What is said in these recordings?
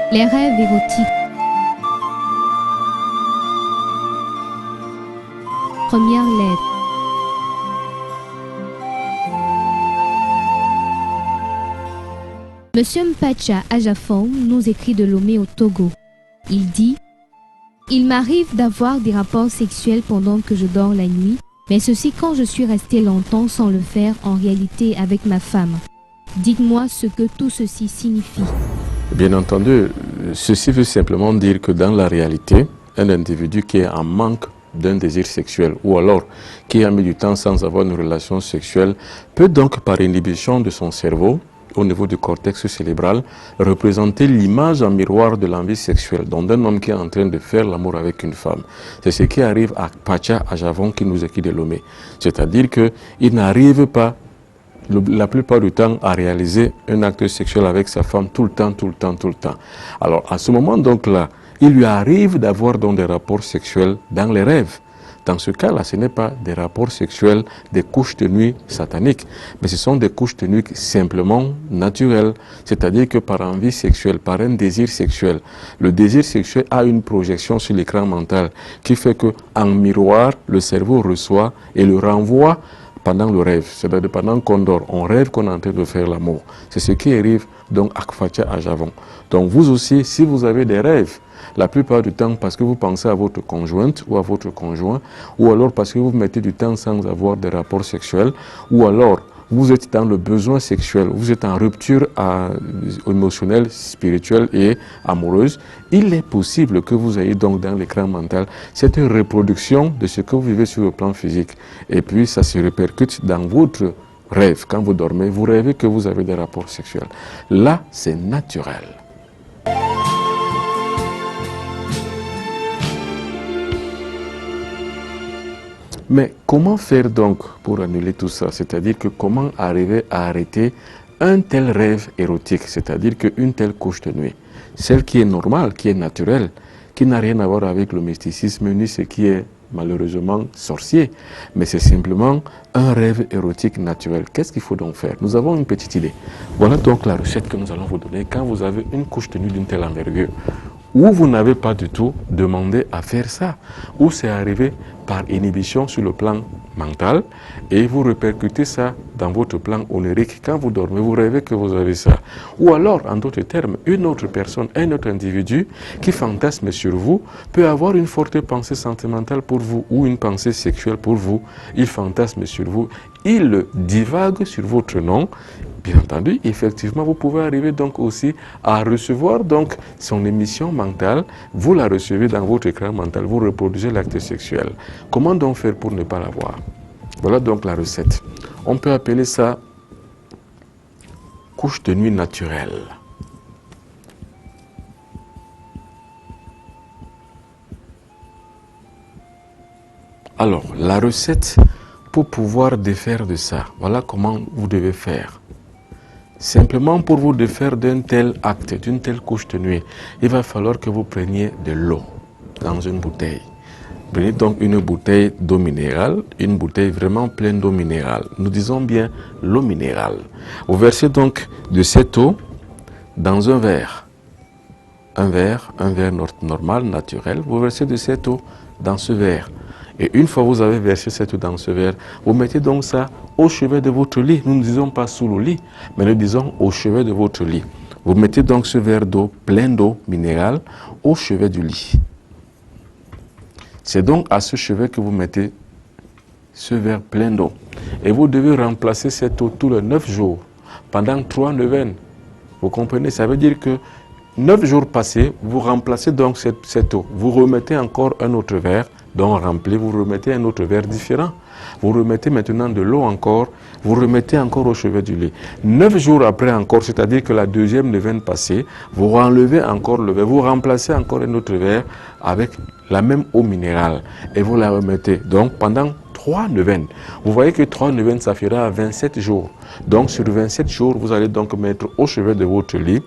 Les rêves érotiques. Première lettre. Monsieur Mpacha Ajafong nous écrit de Lomé au Togo. Il dit: il m'arrive d'avoir des rapports sexuels pendant que je dors la nuit, mais ceci quand je suis resté longtemps sans le faire en réalité avec ma femme. Dites-moi ce que tout ceci signifie. Bien entendu, ceci veut simplement dire que dans la réalité, un individu qui est en manque d'un désir sexuel ou alors qui a mis du temps sans avoir une relation sexuelle peut donc par inhibition de son cerveau au niveau du cortex cérébral représenter l'image en miroir de l'envie sexuelle donc d'un homme qui est en train de faire l'amour avec une femme. C'est ce qui arrive à Mpacha Ajafong qui nous écrit de Lomé. C'est-à-dire qu'il n'arrive pas la plupart du temps à réaliser un acte sexuel avec sa femme tout le temps. Alors à ce moment donc là, il lui arrive d'avoir donc des rapports sexuels dans les rêves. Dans ce cas-là, ce n'est pas des rapports sexuels, des couches de nuit sataniques, mais ce sont des couches de nuit simplement naturelles. C'est-à-dire que par envie sexuelle, par un désir sexuel, le désir sexuel a une projection sur l'écran mental qui fait qu'en miroir, le cerveau reçoit et le renvoie pendant le rêve. C'est-à-dire pendant qu'on dort, on rêve qu'on est en train de faire l'amour. C'est ce qui arrive donc à Mpacha Ajafong. Donc vous aussi, si vous avez des rêves, la plupart du temps parce que vous pensez à votre conjointe ou à votre conjoint, ou alors parce que vous mettez du temps sans avoir des rapports sexuels, ou alors vous êtes dans le besoin sexuel, vous êtes en rupture émotionnelle, spirituelle et amoureuse, il est possible que vous ayez donc dans l'écran mental cette reproduction de ce que vous vivez sur le plan physique. Et puis ça se répercute dans votre rêve. Quand vous dormez, vous rêvez que vous avez des rapports sexuels. Là, c'est naturel. Mais comment faire donc pour annuler tout ça? C'est-à-dire que comment arriver à arrêter un tel rêve érotique, c'est-à-dire qu'une telle couche de nuit, celle qui est normale, qui est naturelle, qui n'a rien à voir avec le mysticisme ni ce qui est malheureusement sorcier, mais c'est simplement un rêve érotique naturel. Qu'est-ce qu'il faut donc faire? Nous avons une petite idée. Voilà donc la recette que nous allons vous donner quand vous avez une couche de nuit d'une telle envergure, où vous n'avez pas du tout demandé à faire ça, où c'est arrivé par inhibition sur le plan mental et vous répercutez ça dans votre plan onirique. Quand vous dormez, vous rêvez que vous avez ça. Ou alors, en d'autres termes, une autre personne, un autre individu qui fantasme sur vous peut avoir une forte pensée sentimentale pour vous ou une pensée sexuelle pour vous. Il fantasme sur vous, il divague sur votre nom. Bien entendu, effectivement, vous pouvez arriver donc aussi à recevoir donc son émission mentale. Vous la recevez dans votre écran mental, vous reproduisez l'acte sexuel. Comment donc faire pour ne pas l'avoir? Voilà donc la recette. On peut appeler ça couche de nuit naturelle. Alors, la recette pour pouvoir défaire de ça, voilà comment vous devez faire. Simplement pour vous défaire d'un tel acte, d'une telle couche de nuit, il va falloir que vous preniez de l'eau dans une bouteille. Prenez donc une bouteille d'eau minérale, une bouteille vraiment pleine d'eau minérale. Nous disons bien l'eau minérale. Vous versez donc de cette eau dans un verre. Un verre normal, naturel. Vous versez de cette eau dans ce verre. Et une fois que vous avez versé cette eau dans ce verre, vous mettez donc ça au chevet de votre lit. Nous ne disons pas sous le lit, mais nous disons au chevet de votre lit. Vous mettez donc ce verre d'eau, plein d'eau minérale, au chevet du lit. C'est donc à ce chevet que vous mettez ce verre plein d'eau. Et vous devez remplacer cette eau tous les 9 jours, pendant 3 neuvaines. Vous comprenez? Ça veut dire que 9 jours passés, vous remplacez donc cette eau. Vous remettez encore un autre verre, donc rempli, vous remettez un autre verre différent. Vous remettez maintenant de l'eau encore, vous remettez encore au chevet du lit. 9 jours après encore, c'est-à-dire que la deuxième neuvaine passée, vous enlevez encore le verre, vous remplacez encore un autre verre avec la même eau minérale et vous la remettez. Donc pendant 3 neuvaines. Vous voyez que 3 neuvaines, ça fera 27 jours. Donc sur 27 jours, vous allez donc mettre au chevet de votre lit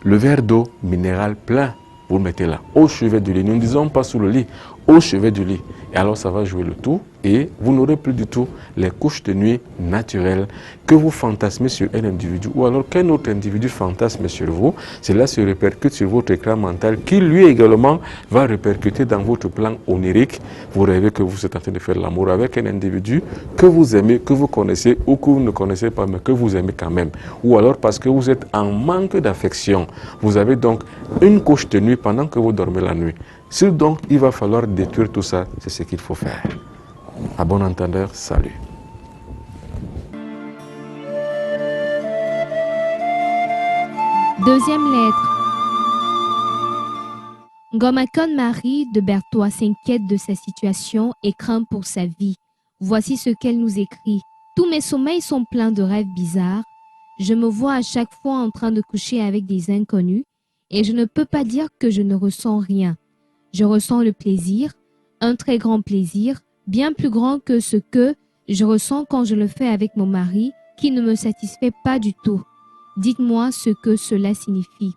le verre d'eau minérale plein. Vous le mettez là, au chevet du lit. Nous ne disons pas sous le lit, au chevet du lit. Et alors ça va jouer le tout et vous n'aurez plus du tout les couches de nuit naturelles que vous fantasmez sur un individu ou alors qu'un autre individu fantasme sur vous. Cela se répercute sur votre écran mental qui lui également va répercuter dans votre plan onirique. Vous rêvez que vous êtes en train de faire l'amour avec un individu que vous aimez, que vous connaissez ou que vous ne connaissez pas mais que vous aimez quand même. Ou alors parce que vous êtes en manque d'affection. Vous avez donc une couche de nuit pendant que vous dormez la nuit. Ce donc il va falloir détruire tout ça, c'est ce qu'il faut faire. À bon entendeur, salut. Deuxième lettre. Ngomakon Marie de Berthois s'inquiète de sa situation et craint pour sa vie. Voici ce qu'elle nous écrit. Tous mes sommeils sont pleins de rêves bizarres. Je me vois à chaque fois en train de coucher avec des inconnus et je ne peux pas dire que je ne ressens rien. Je ressens le plaisir, un très grand plaisir, bien plus grand que ce que je ressens quand je le fais avec mon mari, qui ne me satisfait pas du tout. Dites-moi ce que cela signifie.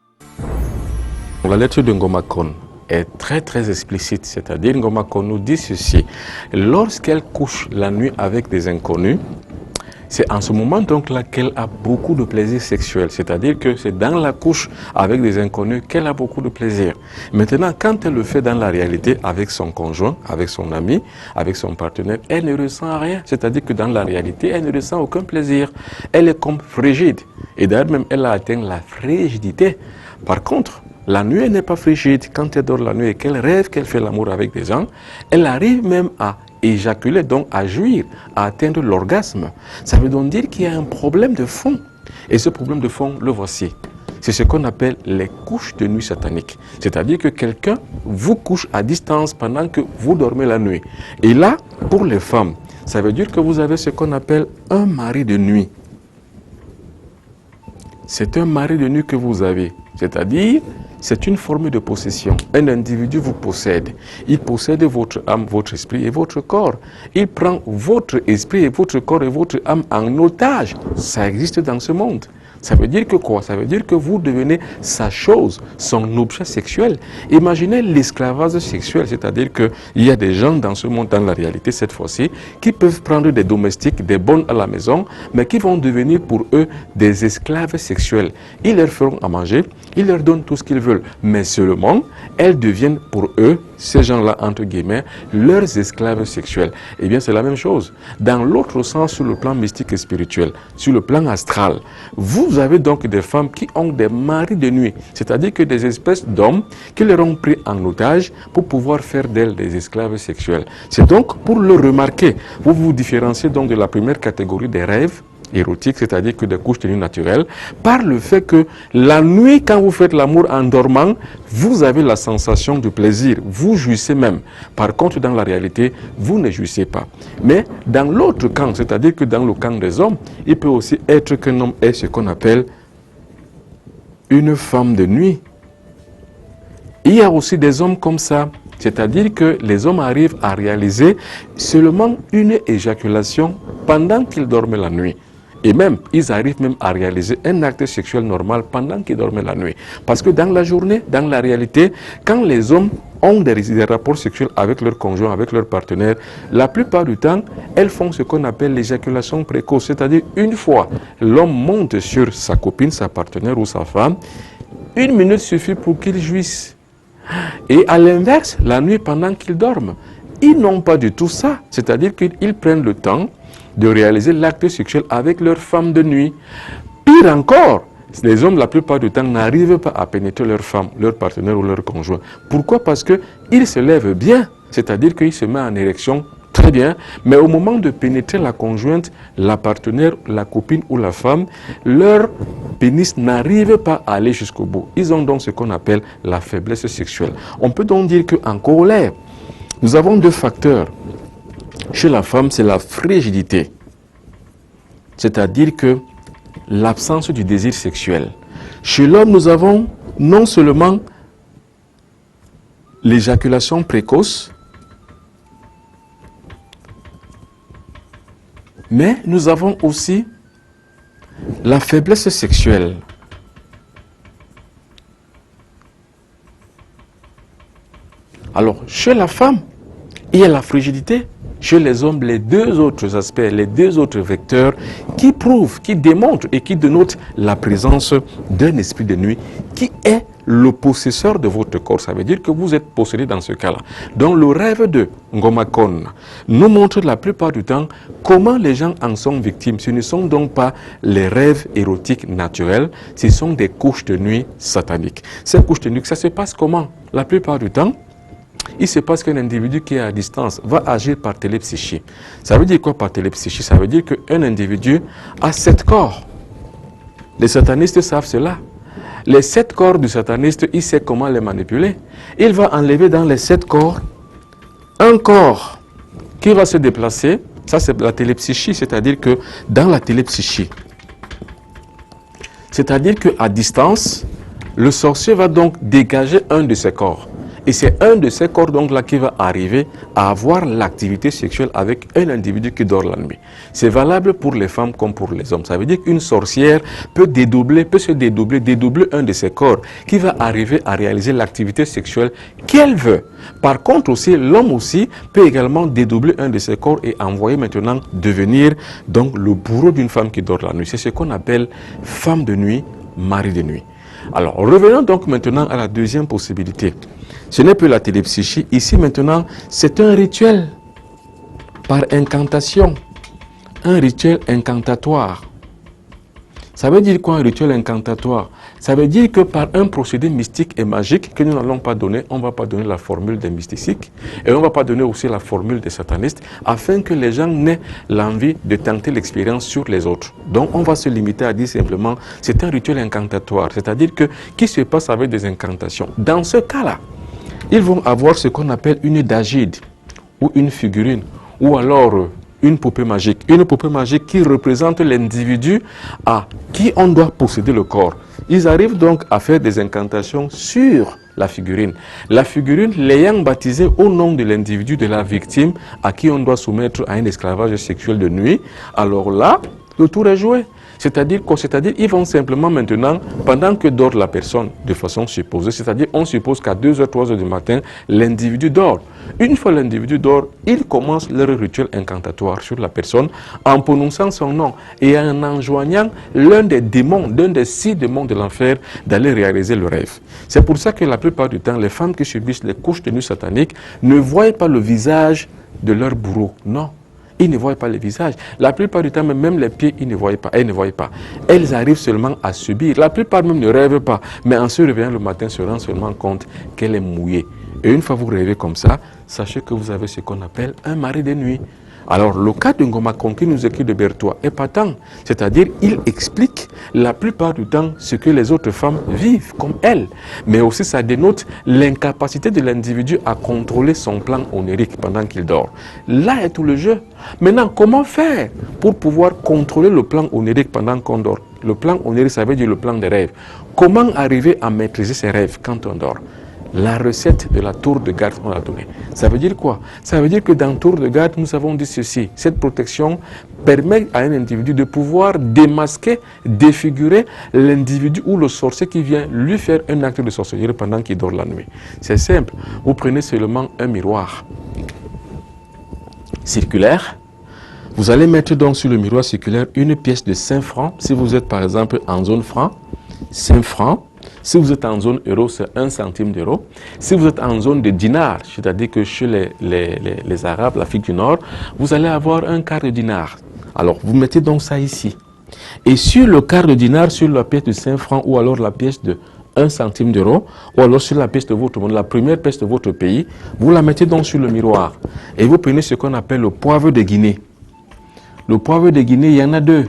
La lettre de Ngomakon est très explicite, c'est-à-dire Ngomakon nous dit ceci. Lorsqu'elle couche la nuit avec des inconnus, c'est en ce moment donc là qu'elle a beaucoup de plaisir sexuel, c'est-à-dire que c'est dans la couche avec des inconnus qu'elle a beaucoup de plaisir. Maintenant, quand elle le fait dans la réalité avec son conjoint, avec son ami, avec son partenaire, elle ne ressent rien, c'est-à-dire que dans la réalité, elle ne ressent aucun plaisir. Elle est comme frigide, et d'ailleurs même elle a atteint la frigidité. Par contre, la nuit, elle n'est pas frigide. Quand elle dort la nuit et qu'elle rêve qu'elle fait l'amour avec des gens, elle arrive même à éjaculer, donc à jouir, à atteindre l'orgasme. Ça veut donc dire qu'il y a un problème de fond. Et ce problème de fond, le voici. C'est ce qu'on appelle les couches de nuit sataniques. C'est-à-dire que quelqu'un vous couche à distance pendant que vous dormez la nuit. Et là, pour les femmes, ça veut dire que vous avez ce qu'on appelle un mari de nuit. C'est un mari de nuit que vous avez. C'est-à-dire, c'est une forme de possession. Un individu vous possède. Il possède votre âme, votre esprit et votre corps. Il prend votre esprit et votre corps et votre âme en otage. Ça existe dans ce monde. Ça veut dire que quoi? Ça veut dire que vous devenez sa chose, son objet sexuel. Imaginez l'esclavage sexuel, c'est-à-dire qu'il y a des gens dans ce monde, dans la réalité cette fois-ci, qui peuvent prendre des domestiques, des bonnes à la maison, mais qui vont devenir pour eux des esclaves sexuels. Ils leur feront à manger, ils leur donnent tout ce qu'ils veulent, mais seulement, elles deviennent pour eux, ces gens-là, entre guillemets, leurs esclaves sexuels. Eh bien, c'est la même chose. Dans l'autre sens, sur le plan mystique et spirituel, sur le plan astral, vous avez donc des femmes qui ont des maris de nuit, c'est-à-dire que des espèces d'hommes qui les ont pris en otage pour pouvoir faire d'elles des esclaves sexuels. C'est donc pour le remarquer, vous vous différenciez donc de la première catégorie des rêves érotiques, c'est-à-dire que des couches de nuit naturelles, par le fait que la nuit, quand vous faites l'amour en dormant, vous avez la sensation de plaisir, vous jouissez même. Par contre, dans la réalité, vous ne jouissez pas. Mais dans l'autre camp, c'est-à-dire que dans le camp des hommes, il peut aussi être qu'un homme ait ce qu'on appelle une femme de nuit. Il y a aussi des hommes comme ça, c'est-à-dire que les hommes arrivent à réaliser seulement une éjaculation pendant qu'ils dorment la nuit. Et même, ils arrivent même à réaliser un acte sexuel normal pendant qu'ils dorment la nuit. Parce que dans la journée, dans la réalité, quand les hommes ont des rapports sexuels avec leur conjoint, avec leur partenaire, la plupart du temps, elles font ce qu'on appelle l'éjaculation précoce. C'est-à-dire, une fois l'homme monte sur sa copine, sa partenaire ou sa femme, 1 minute suffit pour qu'il jouisse. Et à l'inverse, la nuit pendant qu'ils dorment, ils n'ont pas du tout ça. C'est-à-dire qu'ils prennent le temps de réaliser l'acte sexuel avec leur femme de nuit. Pire encore, les hommes, la plupart du temps, n'arrivent pas à pénétrer leur femme, leur partenaire ou leur conjoint. Pourquoi? Parce qu'ils se lèvent bien, c'est-à-dire qu'ils se mettent en érection très bien, mais au moment de pénétrer la conjointe, la partenaire, la copine ou la femme, leur pénis n'arrive pas à aller jusqu'au bout. Ils ont donc ce qu'on appelle la faiblesse sexuelle. On peut donc dire qu'en corollaire, nous avons 2 facteurs. Chez la femme, c'est la frigidité, c'est-à-dire que l'absence du désir sexuel. Chez l'homme, nous avons non seulement l'éjaculation précoce, mais nous avons aussi la faiblesse sexuelle. Alors, chez la femme, il y a la frigidité. Chez les hommes, les deux autres aspects, les deux autres vecteurs qui prouvent, qui démontrent et qui dénotent la présence d'un esprit de nuit qui est le possesseur de votre corps. Ça veut dire que vous êtes possédé dans ce cas-là. Donc le rêve de Ngomakon nous montre la plupart du temps comment les gens en sont victimes. Ce ne sont donc pas les rêves érotiques naturels, ce sont des couches de nuit sataniques. Ces couches de nuit, ça se passe comment? La plupart du temps, il se passe qu'un individu qui est à distance va agir par télépsychie. Ça veut dire quoi par télépsychie? Ça veut dire qu'un individu a 7 corps. Les satanistes savent cela. Les 7 corps du sataniste, il sait comment les manipuler. Il va enlever dans les 7 corps un corps qui va se déplacer. Ça, c'est la télépsychie, c'est-à-dire que dans la télépsychie, c'est-à-dire qu'à distance, le sorcier va donc dégager un de ses corps. Et c'est un de ces corps donc là qui va arriver à avoir l'activité sexuelle avec un individu qui dort la nuit. C'est valable pour les femmes comme pour les hommes. Ça veut dire qu'une sorcière peut se dédoubler un de ses corps qui va arriver à réaliser l'activité sexuelle qu'elle veut. Par contre aussi, l'homme aussi peut également dédoubler un de ses corps et envoyer maintenant devenir donc le bourreau d'une femme qui dort la nuit. C'est ce qu'on appelle femme de nuit, mari de nuit. Alors revenons donc maintenant à la deuxième possibilité. Ce n'est plus la télépsychie. Ici maintenant, c'est un rituel par incantation. Un rituel incantatoire. Ça veut dire quoi un rituel incantatoire? Ça veut dire que par un procédé mystique et magique que nous n'allons pas donner, on ne va pas donner la formule des mystiques et on ne va pas donner aussi la formule des satanistes afin que les gens n'aient l'envie de tenter l'expérience sur les autres. Donc on va se limiter à dire simplement c'est un rituel incantatoire, c'est-à-dire que qui se passe avec des incantations. Dans ce cas-là, ils vont avoir ce qu'on appelle une dagide ou une figurine ou alors une poupée magique. Une poupée magique qui représente l'individu à qui on doit posséder le corps. Ils arrivent donc à faire des incantations sur la figurine. La figurine l'ayant baptisée au nom de l'individu, de la victime à qui on doit soumettre à un esclavage sexuel de nuit, alors là, le tour est joué. C'est-à-dire quoi? C'est-à-dire ils vont simplement maintenant, pendant que dort la personne de façon supposée, c'est-à-dire on suppose qu'à 2h, 3h du matin, l'individu dort. Une fois l'individu dort, ils commencent leur rituel incantatoire sur la personne en prononçant son nom et en enjoignant l'un des démons, l'un des 6 démons de l'enfer d'aller réaliser le rêve. C'est pour ça que la plupart du temps, les femmes qui subissent les couches de nuit sataniques ne voient pas le visage de leur bourreau. Non. Ils ne voient pas le visage. La plupart du temps, même les pieds, ils ne voient pas. Elles ne voient pas. Elles arrivent seulement à subir. La plupart même ne rêvent pas. Mais en se réveillant le matin, se rendent seulement compte qu'elle est mouillée. Et une fois que vous rêvez comme ça, sachez que vous avez ce qu'on appelle un mari de nuit. Alors, le cas de Ngomakon qui nous écrit de Berthois est patent. C'est-à-dire, il explique la plupart du temps ce que les autres femmes vivent comme elle. Mais aussi, ça dénote l'incapacité de l'individu à contrôler son plan onirique pendant qu'il dort. Là est tout le jeu. Maintenant, comment faire pour pouvoir contrôler le plan onirique pendant qu'on dort? Le plan onirique, ça veut dire le plan des rêves. Comment arriver à maîtriser ses rêves quand on dort? La recette de la tour de garde qu'on a donnée. Ça veut dire quoi? Ça veut dire que dans tour de garde, nous avons dit ceci. Cette protection permet à un individu de pouvoir démasquer, défigurer l'individu ou le sorcier qui vient lui faire un acte de sorcellerie pendant qu'il dort la nuit. C'est simple. Vous prenez seulement un miroir circulaire. Vous allez mettre donc sur le miroir circulaire une pièce de 5 francs. Si vous êtes par exemple en zone franc, 5 francs. Si vous êtes en zone euro, c'est 1 centime d'euro. Si vous êtes en zone de dinar, c'est-à-dire que chez les Arabes, l'Afrique du Nord, vous allez avoir un quart de dinar. Alors, vous mettez donc ça ici. Et sur le quart de dinar, sur la pièce de 5 francs ou alors la pièce de 1 centime d'euro, ou alors sur la pièce de votre monde, la première pièce de votre pays, vous la mettez donc sur le miroir. Et vous prenez ce qu'on appelle le poivre de Guinée. Le poivre de Guinée, il y en a 2.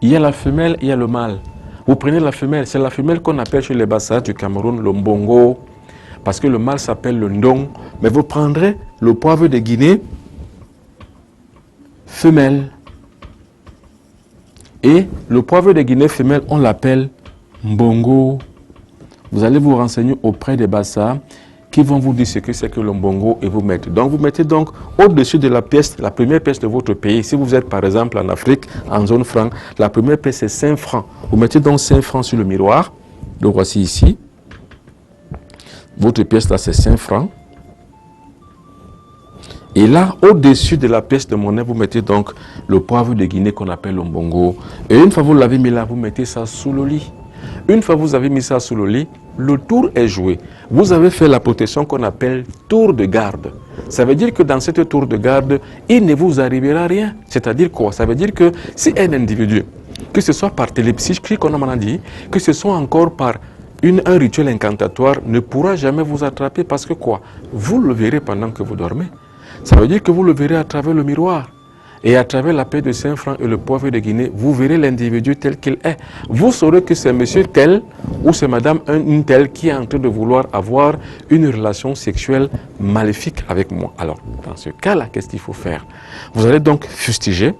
Il y a la femelle, il y a le mâle. Vous prenez la femelle, c'est la femelle qu'on appelle chez les Bassa du Cameroun le mbongo, parce que le mâle s'appelle le ndong. Mais vous prendrez le poivre de Guinée, femelle. Et le poivre de Guinée femelle, on l'appelle mbongo. Vous allez vous renseigner auprès des Bassa qui vont vous dire ce que c'est que le mbongo et vous mettez. Donc vous mettez donc au-dessus de la pièce, la première pièce de votre pays. Si vous êtes par exemple en Afrique, en zone franc, la première pièce c'est 5 francs. Vous mettez donc 5 francs sur le miroir. Le voici ici. Votre pièce là c'est 5 francs. Et là, au-dessus de la pièce de monnaie, vous mettez donc le poivre de Guinée qu'on appelle le mbongo. Et une fois que vous l'avez mis là, vous mettez ça sous le lit. Une fois que vous avez mis ça sous le lit, le tour est joué. Vous avez fait la protection qu'on appelle tour de garde. Ça veut dire que dans cette tour de garde, il ne vous arrivera rien. C'est-à-dire quoi? Ça veut dire que si un individu, que ce soit par télépsychique, qu'on a dit, que ce soit encore par un rituel incantatoire, ne pourra jamais vous attraper parce que quoi? Vous le verrez pendant que vous dormez. Ça veut dire que vous le verrez à travers le miroir. Et à travers la paix de Saint-Franc et le poivre de Guinée, vous verrez l'individu tel qu'il est. Vous saurez que c'est monsieur tel ou c'est madame une telle qui est en train de vouloir avoir une relation sexuelle maléfique avec moi. Alors, dans ce cas-là, qu'est-ce qu'il faut faire? Vous allez donc fustiger,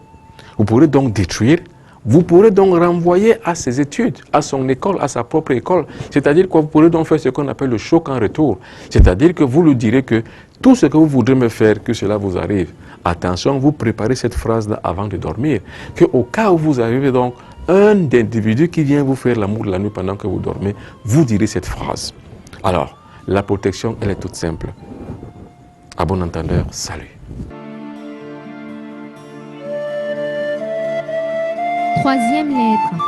vous pourrez donc détruire, vous pourrez donc renvoyer à ses études, à son école, à sa propre école. C'est-à-dire que vous pourrez donc faire ce qu'on appelle le choc en retour. C'est-à-dire que vous lui direz que tout ce que vous voudrez me faire, que cela vous arrive. Attention, vous préparez cette phrase-là avant de dormir. Qu'au cas où vous arrivez donc un individu qui vient vous faire l'amour la nuit pendant que vous dormez, vous direz cette phrase. Alors, la protection, elle est toute simple. À bon entendeur, salut. Troisième lettre.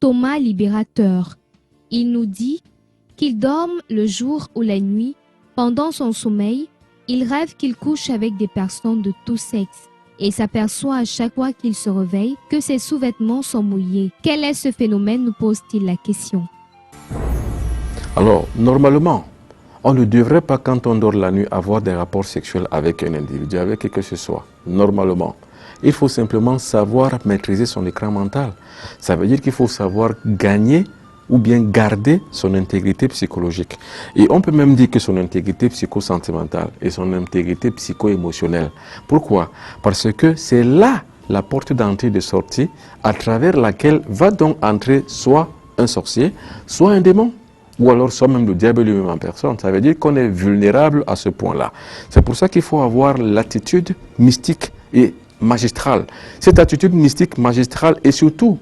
Thomas Libérateur. Il nous dit qu'il dorme le jour ou la nuit. Pendant son sommeil, il rêve qu'il couche avec des personnes de tout sexe et s'aperçoit à chaque fois qu'il se réveille que ses sous-vêtements sont mouillés. Quel est ce phénomène, nous pose-t-il la question. Alors, normalement, on ne devrait pas, quand on dort la nuit, avoir des rapports sexuels avec un individu, avec qui que ce soit. Normalement. Il faut simplement savoir maîtriser son écran mental. Ça veut dire qu'il faut savoir gagner ou bien garder son intégrité psychologique. Et on peut même dire que son intégrité psychosentimentale et son intégrité psycho-émotionnelle. Pourquoi? Parce que c'est là la porte d'entrée et de sortie à travers laquelle va donc entrer soit un sorcier, soit un démon, ou alors soit même le diable lui-même en personne. Ça veut dire qu'on est vulnérable à ce point-là. C'est pour ça qu'il faut avoir l'attitude mystique et magistrale. Cette attitude mystique, magistrale et surtout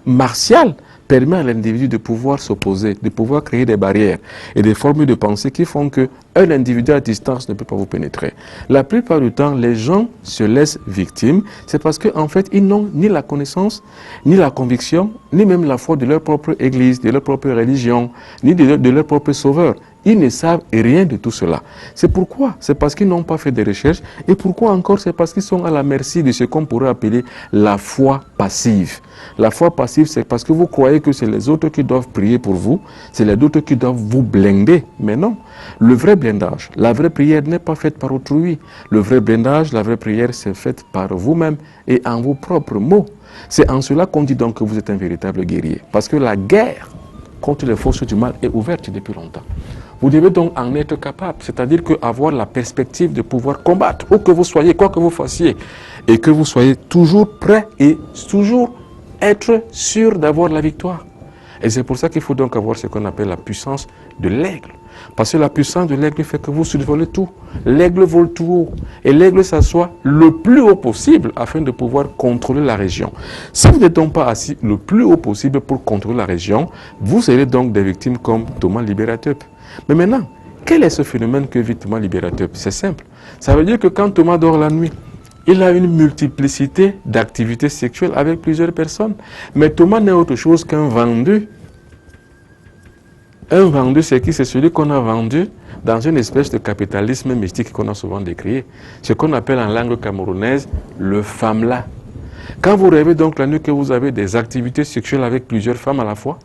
martiale permet à l'individu de pouvoir s'opposer, de pouvoir créer des barrières et des formules de pensée qui font qu'un individu à distance ne peut pas vous pénétrer. La plupart du temps, les gens se laissent victimes, c'est parce qu'en fait, ils n'ont ni la connaissance, ni la conviction, ni même la foi de leur propre église, de leur propre religion, ni de leur propre sauveur. Ils ne savent rien de tout cela. C'est pourquoi? C'est parce qu'ils n'ont pas fait de recherches. Et pourquoi encore? C'est parce qu'ils sont à la merci de ce qu'on pourrait appeler la foi passive. La foi passive, c'est parce que vous croyez que c'est les autres qui doivent prier pour vous, c'est les autres qui doivent vous blinder. Mais non, le vrai blindage, la vraie prière n'est pas faite par autrui. Le vrai blindage, la vraie prière, c'est faite par vous-même et en vos propres mots. C'est en cela qu'on dit donc que vous êtes un véritable guerrier. Parce que la guerre contre les forces du mal est ouverte depuis longtemps. Vous devez donc en être capable, c'est-à-dire avoir la perspective de pouvoir combattre, où que vous soyez, quoi que vous fassiez, et que vous soyez toujours prêt et toujours être sûr d'avoir la victoire. Et c'est pour ça qu'il faut donc avoir ce qu'on appelle la puissance de l'aigle. Parce que la puissance de l'aigle fait que vous survolez tout. L'aigle vole tout haut. Et l'aigle s'assoit le plus haut possible afin de pouvoir contrôler la région. Si vous n'êtes donc pas assis le plus haut possible pour contrôler la région, vous serez donc des victimes comme Thomas Libérateur. Mais maintenant, quel est ce phénomène que vit Thomas Libérateur? C'est simple. Ça veut dire que quand Thomas dort la nuit, il a une multiplicité d'activités sexuelles avec plusieurs personnes. Mais Thomas n'est autre chose qu'un vendu. Un vendu, c'est qui? C'est celui qu'on a vendu dans une espèce de capitalisme mystique qu'on a souvent décrié. Ce qu'on appelle en langue camerounaise le famla. Quand vous rêvez donc la nuit que vous avez des activités sexuelles avec plusieurs femmes à la fois,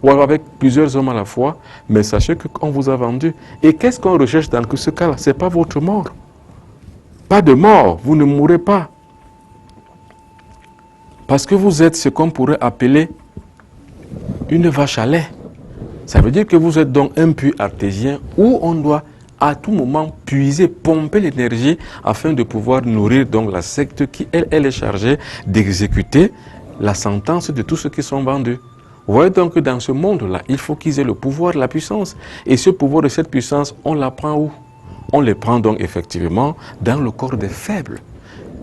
ou alors avec plusieurs hommes à la fois, mais sachez qu'on vous a vendu. Et qu'est-ce qu'on recherche dans ce cas-là? Ce n'est pas votre mort. Pas de mort, vous ne mourrez pas. Parce que vous êtes ce qu'on pourrait appeler une vache à lait. Ça veut dire que vous êtes donc un puits artésien où on doit à tout moment puiser, pomper l'énergie afin de pouvoir nourrir donc la secte qui, elle est chargée d'exécuter la sentence de tous ceux qui sont vendus. Vous voyez donc que dans ce monde-là, il faut qu'ils aient le pouvoir, la puissance. Et ce pouvoir et cette puissance, on la prend où? On les prend donc effectivement dans le corps des faibles.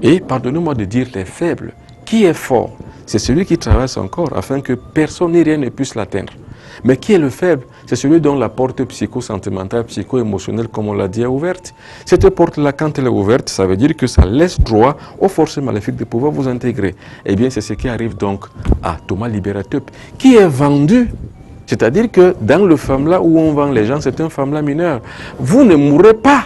Et pardonnez-moi de dire les faibles. Qui est fort? C'est celui qui travaille son corps afin que personne ni rien ne puisse l'atteindre. Mais qui est le faible? C'est celui dont la porte psycho-sentimentale, psycho-émotionnelle, comme on l'a dit, est ouverte. Cette porte-là, quand elle est ouverte, ça veut dire que ça laisse droit aux forces maléfiques de pouvoir vous intégrer. Eh bien, c'est ce qui arrive donc à Thomas Libérateur, qui est vendu. C'est-à-dire que dans le Famla où on vend les gens, c'est un Famla mineur. Vous ne mourrez pas.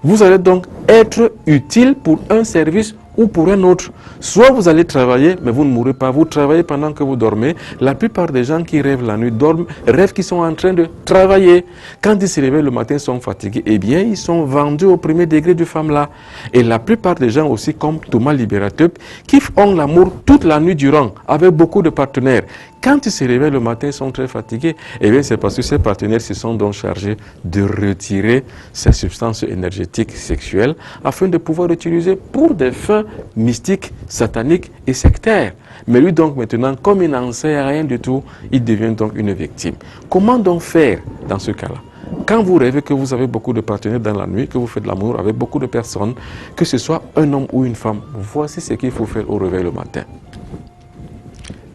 Vous allez donc être utile pour un service ou pour un autre. Soit vous allez travailler, mais vous ne mourrez pas. Vous travaillez pendant que vous dormez. La plupart des gens qui rêvent la nuit dorment, rêvent qu'ils sont en train de travailler. Quand ils se réveillent le matin, ils sont fatigués. Eh bien, ils sont vendus au premier degré du Famla. Et la plupart des gens aussi, comme Thomas Libérateur, qui ont l'amour toute la nuit durant, avec beaucoup de partenaires. Quand ils se réveillent le matin, ils sont très fatigués. Eh bien, c'est parce que ces partenaires se sont donc chargés de retirer ces substances énergétiques sexuelles afin de pouvoir l'utiliser pour des fins mystiques, sataniques et sectaires. Mais lui donc maintenant, comme il n'en sait rien du tout, il devient donc une victime. Comment donc faire dans ce cas-là? Quand vous rêvez que vous avez beaucoup de partenaires dans la nuit, que vous faites de l'amour avec beaucoup de personnes, que ce soit un homme ou une femme, voici ce qu'il faut faire au réveil le matin.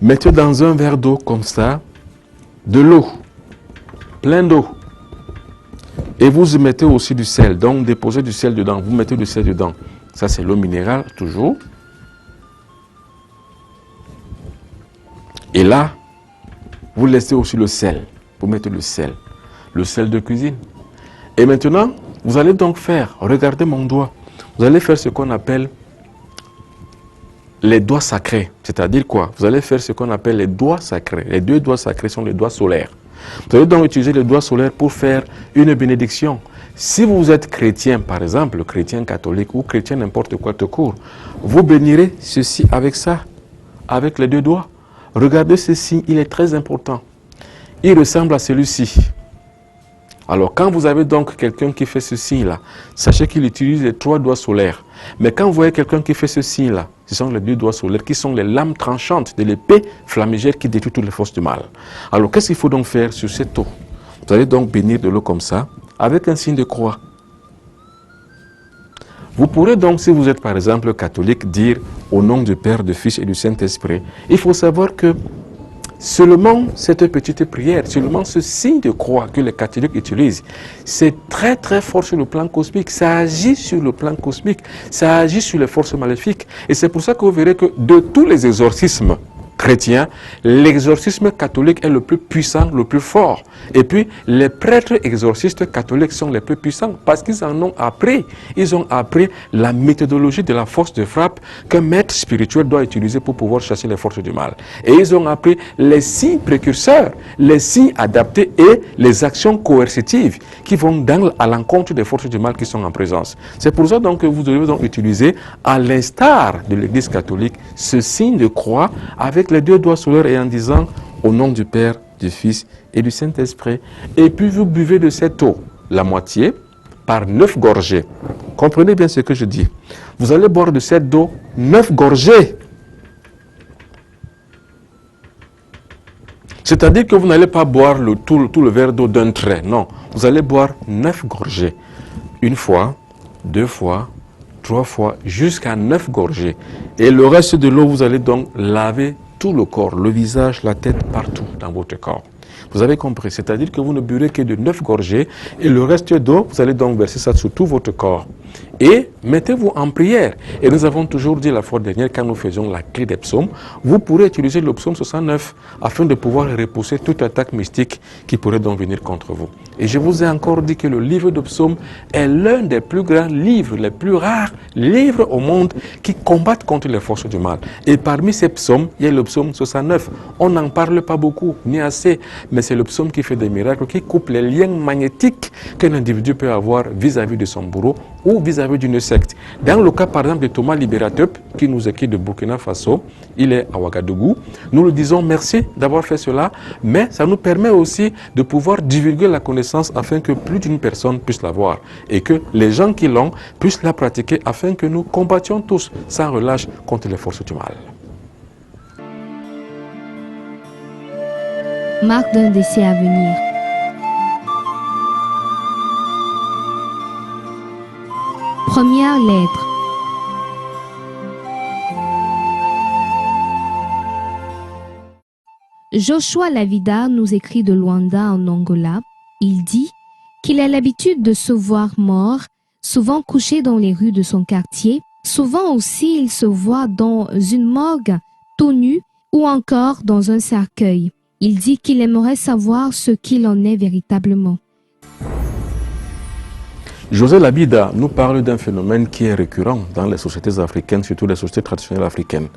Mettez dans un verre d'eau comme ça, de l'eau, plein d'eau. Et vous y mettez aussi du sel, donc déposez du sel dedans, vous mettez du sel dedans. Ça c'est l'eau minérale, toujours. Et là, vous laissez aussi le sel, vous mettez le sel de cuisine. Et maintenant, vous allez donc faire, regardez mon doigt, vous allez faire ce qu'on appelle les doigts sacrés, c'est-à-dire quoi? Vous allez faire ce qu'on appelle les doigts sacrés. Les deux doigts sacrés sont les doigts solaires. Vous allez donc utiliser les doigts solaires pour faire une bénédiction. Si vous êtes chrétien, par exemple, chrétien catholique ou chrétien n'importe quoi tout court, vous bénirez ceci avec ça, avec les deux doigts. Regardez ceci, il est très important. Il ressemble à celui-ci. Alors, quand vous avez donc quelqu'un qui fait ce signe-là, sachez qu'il utilise les 3 doigts solaires. Mais quand vous voyez quelqu'un qui fait ce signe-là, ce sont les 2 doigts solaires qui sont les lames tranchantes de l'épée flammigère qui détruit toutes les forces du mal. Alors, qu'est-ce qu'il faut donc faire sur cette eau? Vous allez donc bénir de l'eau comme ça, avec un signe de croix. Vous pourrez donc, si vous êtes par exemple catholique, dire au nom du Père, du Fils et du Saint-Esprit. Il faut savoir que seulement cette petite prière, seulement ce signe de croix que les catholiques utilisent, c'est très très fort sur le plan cosmique. Ça agit sur le plan cosmique, ça agit sur les forces maléfiques. Et c'est pour ça que vous verrez que de tous les exorcismes chrétiens, l'exorcisme catholique est le plus puissant, le plus fort. Et puis, les prêtres exorcistes catholiques sont les plus puissants parce qu'ils en ont appris. Ils ont appris la méthodologie de la force de frappe qu'un maître spirituel doit utiliser pour pouvoir chasser les forces du mal. Et ils ont appris les signes précurseurs, les signes adaptés et les actions coercitives qui vont à l'encontre des forces du mal qui sont en présence. C'est pour ça donc que vous devez donc utiliser, à l'instar de l'Église catholique, ce signe de croix avec les 2 doigts solaires et en disant au nom du Père, du Fils et du Saint-Esprit. Et puis vous buvez de cette eau, la moitié, par 9 gorgées. Comprenez bien ce que je dis. Vous allez boire de cette eau 9 gorgées. C'est-à-dire que vous n'allez pas boire tout le verre d'eau d'un trait. Non, vous allez boire 9 gorgées. 1 fois, 2 fois, 3 fois, jusqu'à 9 gorgées. Et le reste de l'eau, vous allez donc laver tout le corps, le visage, la tête, partout dans votre corps. Vous avez compris, c'est-à-dire que vous ne burez que de 9 gorgées et le reste d'eau, vous allez donc verser ça sur tout votre corps. Et mettez-vous en prière. Et nous avons toujours dit la fois dernière, quand nous faisions la clé des psaumes, vous pourrez utiliser le psaume 69 afin de pouvoir repousser toute attaque mystique qui pourrait donc venir contre vous. Et je vous ai encore dit que le livre de psaumes est l'un des plus grands livres, les plus rares livres au monde qui combattent contre les forces du mal. Et parmi ces psaumes, il y a le psaume 69. On n'en parle pas beaucoup, ni assez, mais c'est le psaume qui fait des miracles, qui coupe les liens magnétiques qu'un individu peut avoir vis-à-vis de son bourreau ou vis-à-vis d'une secte. Dans le cas par exemple de Thomas Libérateur, qui nous écrit de Burkina Faso, il est à Ouagadougou, nous lui disons merci d'avoir fait cela, mais ça nous permet aussi de pouvoir divulguer la connaissance afin que plus d'une personne puisse la voir et que les gens qui l'ont puissent la pratiquer afin que nous combattions tous sans relâche contre les forces du mal. Marque d'un décès à venir. Première lettre. Joshua Lavida nous écrit de Luanda en Angola. Il dit qu'il a l'habitude de se voir mort, souvent couché dans les rues de son quartier. Souvent aussi, il se voit dans une morgue, tout nu, ou encore dans un cercueil. Il dit qu'il aimerait savoir ce qu'il en est véritablement. José Labida nous parle d'un phénomène qui est récurrent dans les sociétés africaines, surtout les sociétés traditionnelles africaines.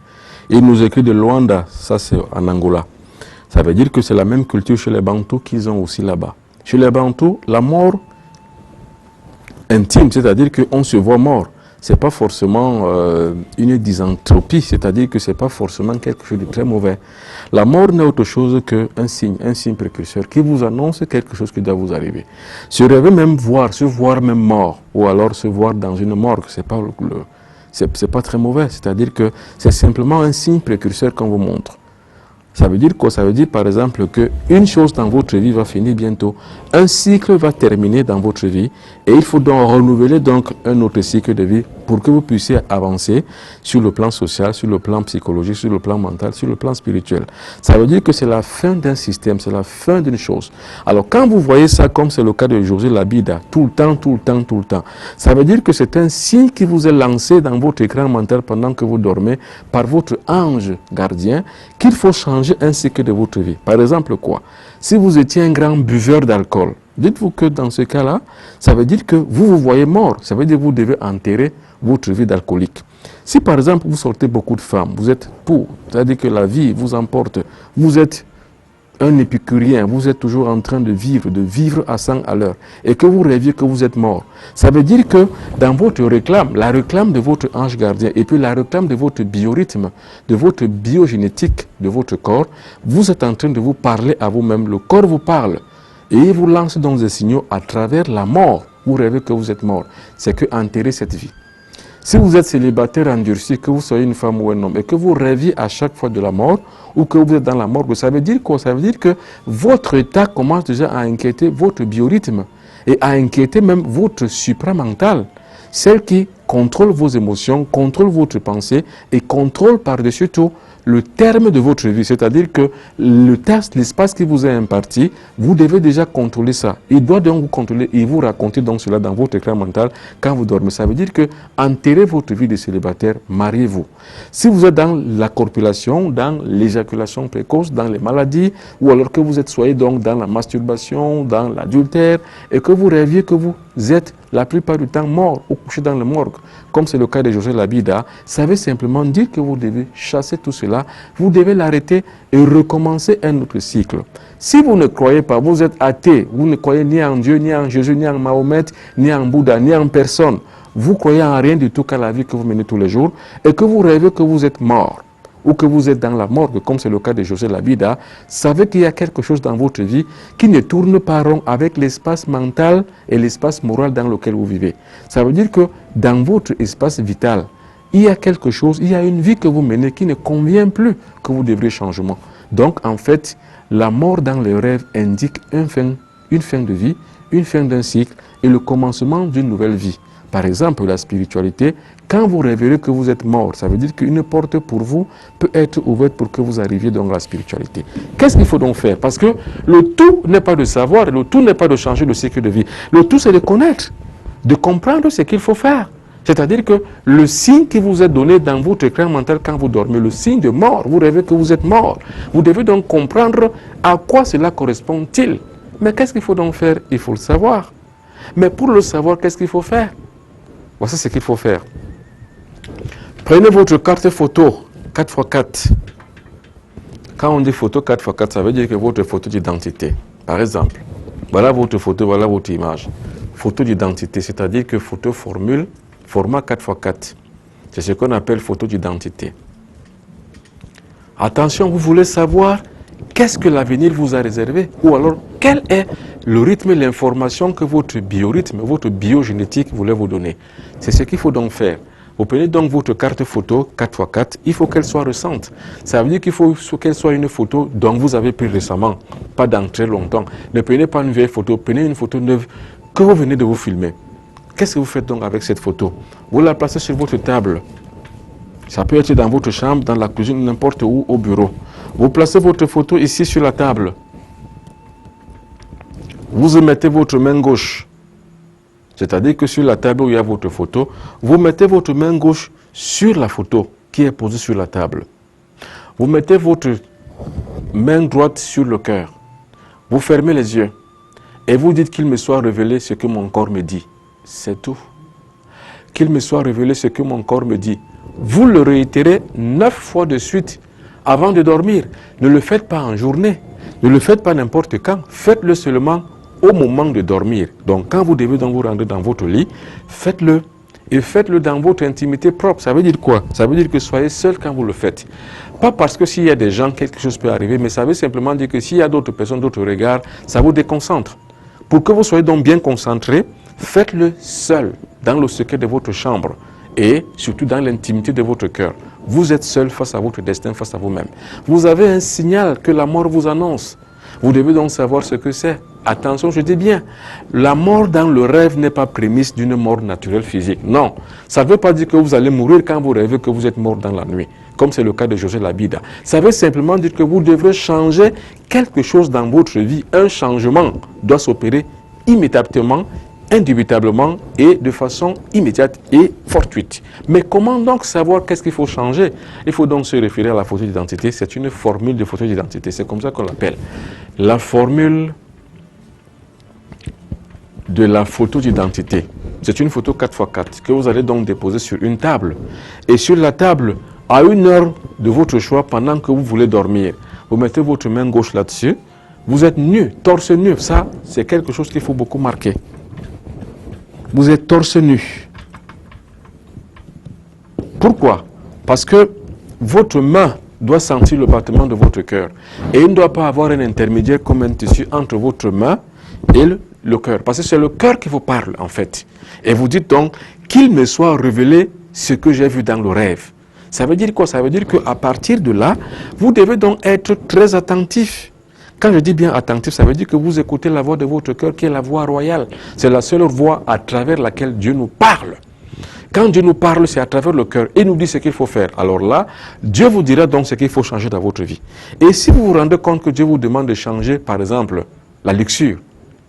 Il nous écrit de Luanda, ça c'est en Angola. Ça veut dire que c'est la même culture chez les Bantous qu'ils ont aussi là-bas. Chez les Bantous, la mort intime, c'est-à-dire qu'on se voit mort. Ce n'est pas forcément une dysanthropie, c'est-à-dire que ce n'est pas forcément quelque chose de très mauvais. La mort n'est autre chose qu'un signe précurseur qui vous annonce quelque chose qui doit vous arriver. Se rêver même voir, se voir même mort, ou alors se voir dans une morgue, c'est pas très mauvais, c'est-à-dire que c'est simplement un signe précurseur qu'on vous montre. Ça veut dire quoi? Ça veut dire par exemple qu'une chose dans votre vie va finir bientôt. Un cycle va terminer dans votre vie et il faut donc renouveler donc un autre cycle de vie pour que vous puissiez avancer sur le plan social, sur le plan psychologique, sur le plan mental, sur le plan spirituel. Ça veut dire que c'est la fin d'un système, c'est la fin d'une chose. Alors quand vous voyez ça comme c'est le cas de José Labida, tout le temps, ça veut dire que c'est un signe qui vous est lancé dans votre écran mental pendant que vous dormez par votre ange gardien qu'il faut changer un cycle de votre vie. Par exemple quoi? Si vous étiez un grand buveur d'alcool, dites-vous que dans ce cas-là, ça veut dire que vous vous voyez mort. Ça veut dire que vous devez enterrer votre vie d'alcoolique. Si par exemple vous sortez beaucoup de femmes, vous êtes pour, c'est-à-dire que la vie vous emporte, vous êtes un épicurien, vous êtes toujours en train de vivre à 100 à l'heure, et que vous rêviez que vous êtes mort. Ça veut dire que dans votre réclame, la réclame de votre ange gardien, et puis la réclame de votre biorhythme, de votre biogénétique, de votre corps, vous êtes en train de vous parler à vous-même, le corps vous parle, et il vous lance donc des signaux à travers la mort. Vous rêvez que vous êtes mort, c'est que enterrer cette vie. Si vous êtes célibataire endurci, que vous soyez une femme ou un homme, et que vous rêviez à chaque fois de la mort, ou que vous êtes dans la morgue, ça veut dire quoi? Ça veut dire que votre état commence déjà à inquiéter votre biorhythme, et à inquiéter même votre supramental, celle qui contrôle vos émotions, contrôle votre pensée, et contrôle par-dessus tout le terme de votre vie, c'est-à-dire que le test, l'espace qui vous est imparti, vous devez déjà contrôler ça. Il doit donc vous contrôler et vous raconter donc cela dans votre écran mental quand vous dormez. Ça veut dire que enterrez votre vie de célibataire, mariez-vous. Si vous êtes dans la copulation, dans l'éjaculation précoce, dans les maladies, ou alors que vous soyez donc dans la masturbation, dans l'adultère, et que vous rêviez que vous êtes la plupart du temps mort ou couché dans le morgue, comme c'est le cas de José Labida, ça veut simplement dire que vous devez chasser tout cela, vous devez l'arrêter et recommencer un autre cycle. Si vous ne croyez pas, vous êtes athée, vous ne croyez ni en Dieu, ni en Jésus, ni en Mahomet, ni en Bouddha, ni en personne, vous croyez en rien du tout qu'à la vie que vous menez tous les jours et que vous rêvez que vous êtes mort ou que vous êtes dans la morgue, comme c'est le cas de José Labida, savez qu'il y a quelque chose dans votre vie qui ne tourne pas rond avec l'espace mental et l'espace moral dans lequel vous vivez. Ça veut dire que dans votre espace vital, il y a quelque chose, il y a une vie que vous menez qui ne convient plus, que vous devrez changement. Donc en fait, la mort dans les rêves indique une fin de vie, une fin d'un cycle et le commencement d'une nouvelle vie. Par exemple, la spiritualité, quand vous rêverez que vous êtes mort, ça veut dire qu'une porte pour vous peut être ouverte pour que vous arriviez dans la spiritualité. Qu'est-ce qu'il faut donc faire? Parce que le tout n'est pas de savoir, le tout n'est pas de changer le cycle de vie. Le tout, c'est de connaître, de comprendre ce qu'il faut faire. C'est-à-dire que le signe qui vous est donné dans votre écran mental quand vous dormez, le signe de mort, vous rêvez que vous êtes mort. Vous devez donc comprendre à quoi cela correspond-il. Mais qu'est-ce qu'il faut donc faire? Il faut le savoir. Mais pour le savoir, qu'est-ce qu'il faut faire? Voici ce qu'il faut faire. Prenez votre carte photo 4x4. Quand on dit photo 4x4, ça veut dire que votre photo d'identité. Par exemple, voilà votre photo, voilà votre image. Photo d'identité, c'est-à-dire que photo formule, format 4x4. C'est ce qu'on appelle photo d'identité. Attention, vous voulez savoir qu'est-ce que l'avenir vous a réservé? Ou alors, quel est le rythme et l'information que votre biorhythme, votre biogénétique voulait vous donner? C'est ce qu'il faut donc faire. Vous prenez donc votre carte photo 4x4, il faut qu'elle soit récente. Ça veut dire qu'il faut qu'elle soit une photo dont vous avez pris récemment, pas dans très longtemps. Ne prenez pas une vieille photo, prenez une photo neuve que vous venez de vous filmer. Qu'est-ce que vous faites donc avec cette photo? Vous la placez sur votre table. Ça peut être dans votre chambre, dans la cuisine, n'importe où, au bureau. Vous placez votre photo ici sur la table. Vous mettez votre main gauche. C'est-à-dire que sur la table où il y a votre photo, vous mettez votre main gauche sur la photo qui est posée sur la table. Vous mettez votre main droite sur le cœur. Vous fermez les yeux et vous dites qu'il me soit révélé ce que mon corps me dit. C'est tout. Qu'il me soit révélé ce que mon corps me dit. Vous le réitérez 9 fois de suite avant de dormir. Ne le faites pas en journée. Ne le faites pas n'importe quand. Faites-le seulement au moment de dormir. Donc quand vous devez donc vous rendre dans votre lit, faites-le. Et faites-le dans votre intimité propre. Ça veut dire quoi? Ça veut dire que soyez seul quand vous le faites. Pas parce que s'il y a des gens, quelque chose peut arriver, mais ça veut simplement dire que s'il y a d'autres personnes, d'autres regards, ça vous déconcentre. Pour que vous soyez donc bien concentré, faites-le seul, dans le secret de votre chambre et surtout dans l'intimité de votre cœur. Vous êtes seul face à votre destin, face à vous-même. Vous avez un signal que la mort vous annonce. Vous devez donc savoir ce que c'est. Attention, je dis bien, la mort dans le rêve n'est pas prémisse d'une mort naturelle physique. Non, ça ne veut pas dire que vous allez mourir quand vous rêvez que vous êtes mort dans la nuit, comme c'est le cas de José Labida. Ça veut simplement dire que vous devrez changer quelque chose dans votre vie. Un changement doit s'opérer immédiatement, indubitablement et de façon immédiate et fortuite. Mais comment donc savoir qu'est-ce qu'il faut changer? Il faut donc se référer à la photo d'identité. C'est une formule de photo d'identité. C'est comme ça qu'on l'appelle. La formule de la photo d'identité. C'est une photo 4x4 que vous allez donc déposer sur une table. Et sur la table, à une heure de votre choix, pendant que vous voulez dormir, vous mettez votre main gauche là-dessus. Vous êtes nu, torse nu. Ça, c'est quelque chose qu'il faut beaucoup marquer. Vous êtes torse nu. Pourquoi? Parce que votre main doit sentir le battement de votre cœur. Et il ne doit pas avoir un intermédiaire comme un tissu entre votre main et le cœur. Parce que c'est le cœur qui vous parle en fait. Et vous dites donc qu'il me soit révélé ce que j'ai vu dans le rêve. Ça veut dire quoi? Ça veut dire qu'à partir de là, vous devez donc être très attentif. Quand je dis bien attentif, ça veut dire que vous écoutez la voix de votre cœur qui est la voix royale. C'est la seule voix à travers laquelle Dieu nous parle. Quand Dieu nous parle, c'est à travers le cœur. Il nous dit ce qu'il faut faire. Alors là, Dieu vous dira donc ce qu'il faut changer dans votre vie. Et si vous vous rendez compte que Dieu vous demande de changer, par exemple, la luxure,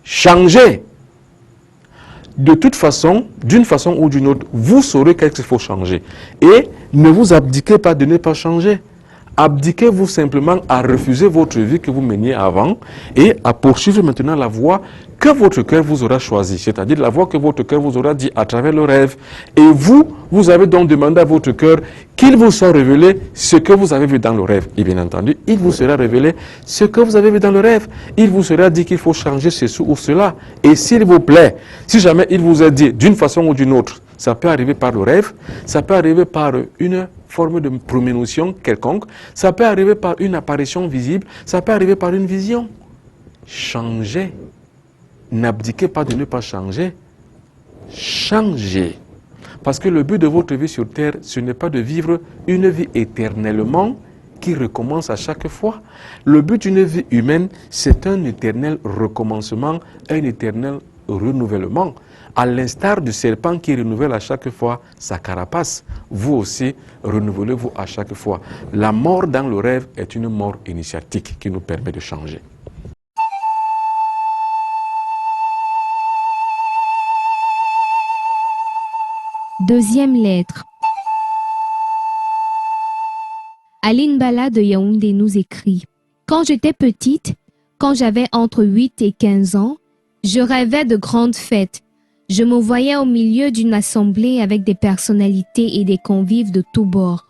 changez. De toute façon, d'une façon ou d'une autre, vous saurez qu'est-ce qu'il faut changer. Et ne vous abdiquez pas de ne pas changer. Abdiquez-vous simplement à refuser votre vie que vous meniez avant et à poursuivre maintenant la voie que votre cœur vous aura choisie, c'est-à-dire la voie que votre cœur vous aura dit à travers le rêve. Et vous avez donc demandé à votre cœur qu'il vous soit révélé ce que vous avez vu dans le rêve. Et bien entendu, il vous sera révélé ce que vous avez vu dans le rêve. Il vous sera dit qu'il faut changer ceci ou cela. Et s'il vous plaît, si jamais il vous a dit d'une façon ou d'une autre, ça peut arriver par le rêve, ça peut arriver par une forme de prémonition quelconque, ça peut arriver par une apparition visible, ça peut arriver par une vision. Changez. N'abdiquez pas de ne pas changer. Changez. Parce que le but de votre vie sur terre, ce n'est pas de vivre une vie éternellement qui recommence à chaque fois. Le but d'une vie humaine, c'est un éternel recommencement, un éternel renouvellement. À l'instar du serpent qui renouvelle à chaque fois sa carapace, vous aussi, renouvelez-vous à chaque fois. La mort dans le rêve est une mort initiatique qui nous permet de changer. Deuxième lettre. Aline Bala de Yaoundé nous écrit: Quand j'étais petite, quand j'avais entre 8 et 15 ans, je rêvais de grandes fêtes. Je me voyais au milieu d'une assemblée avec des personnalités et des convives de tous bords.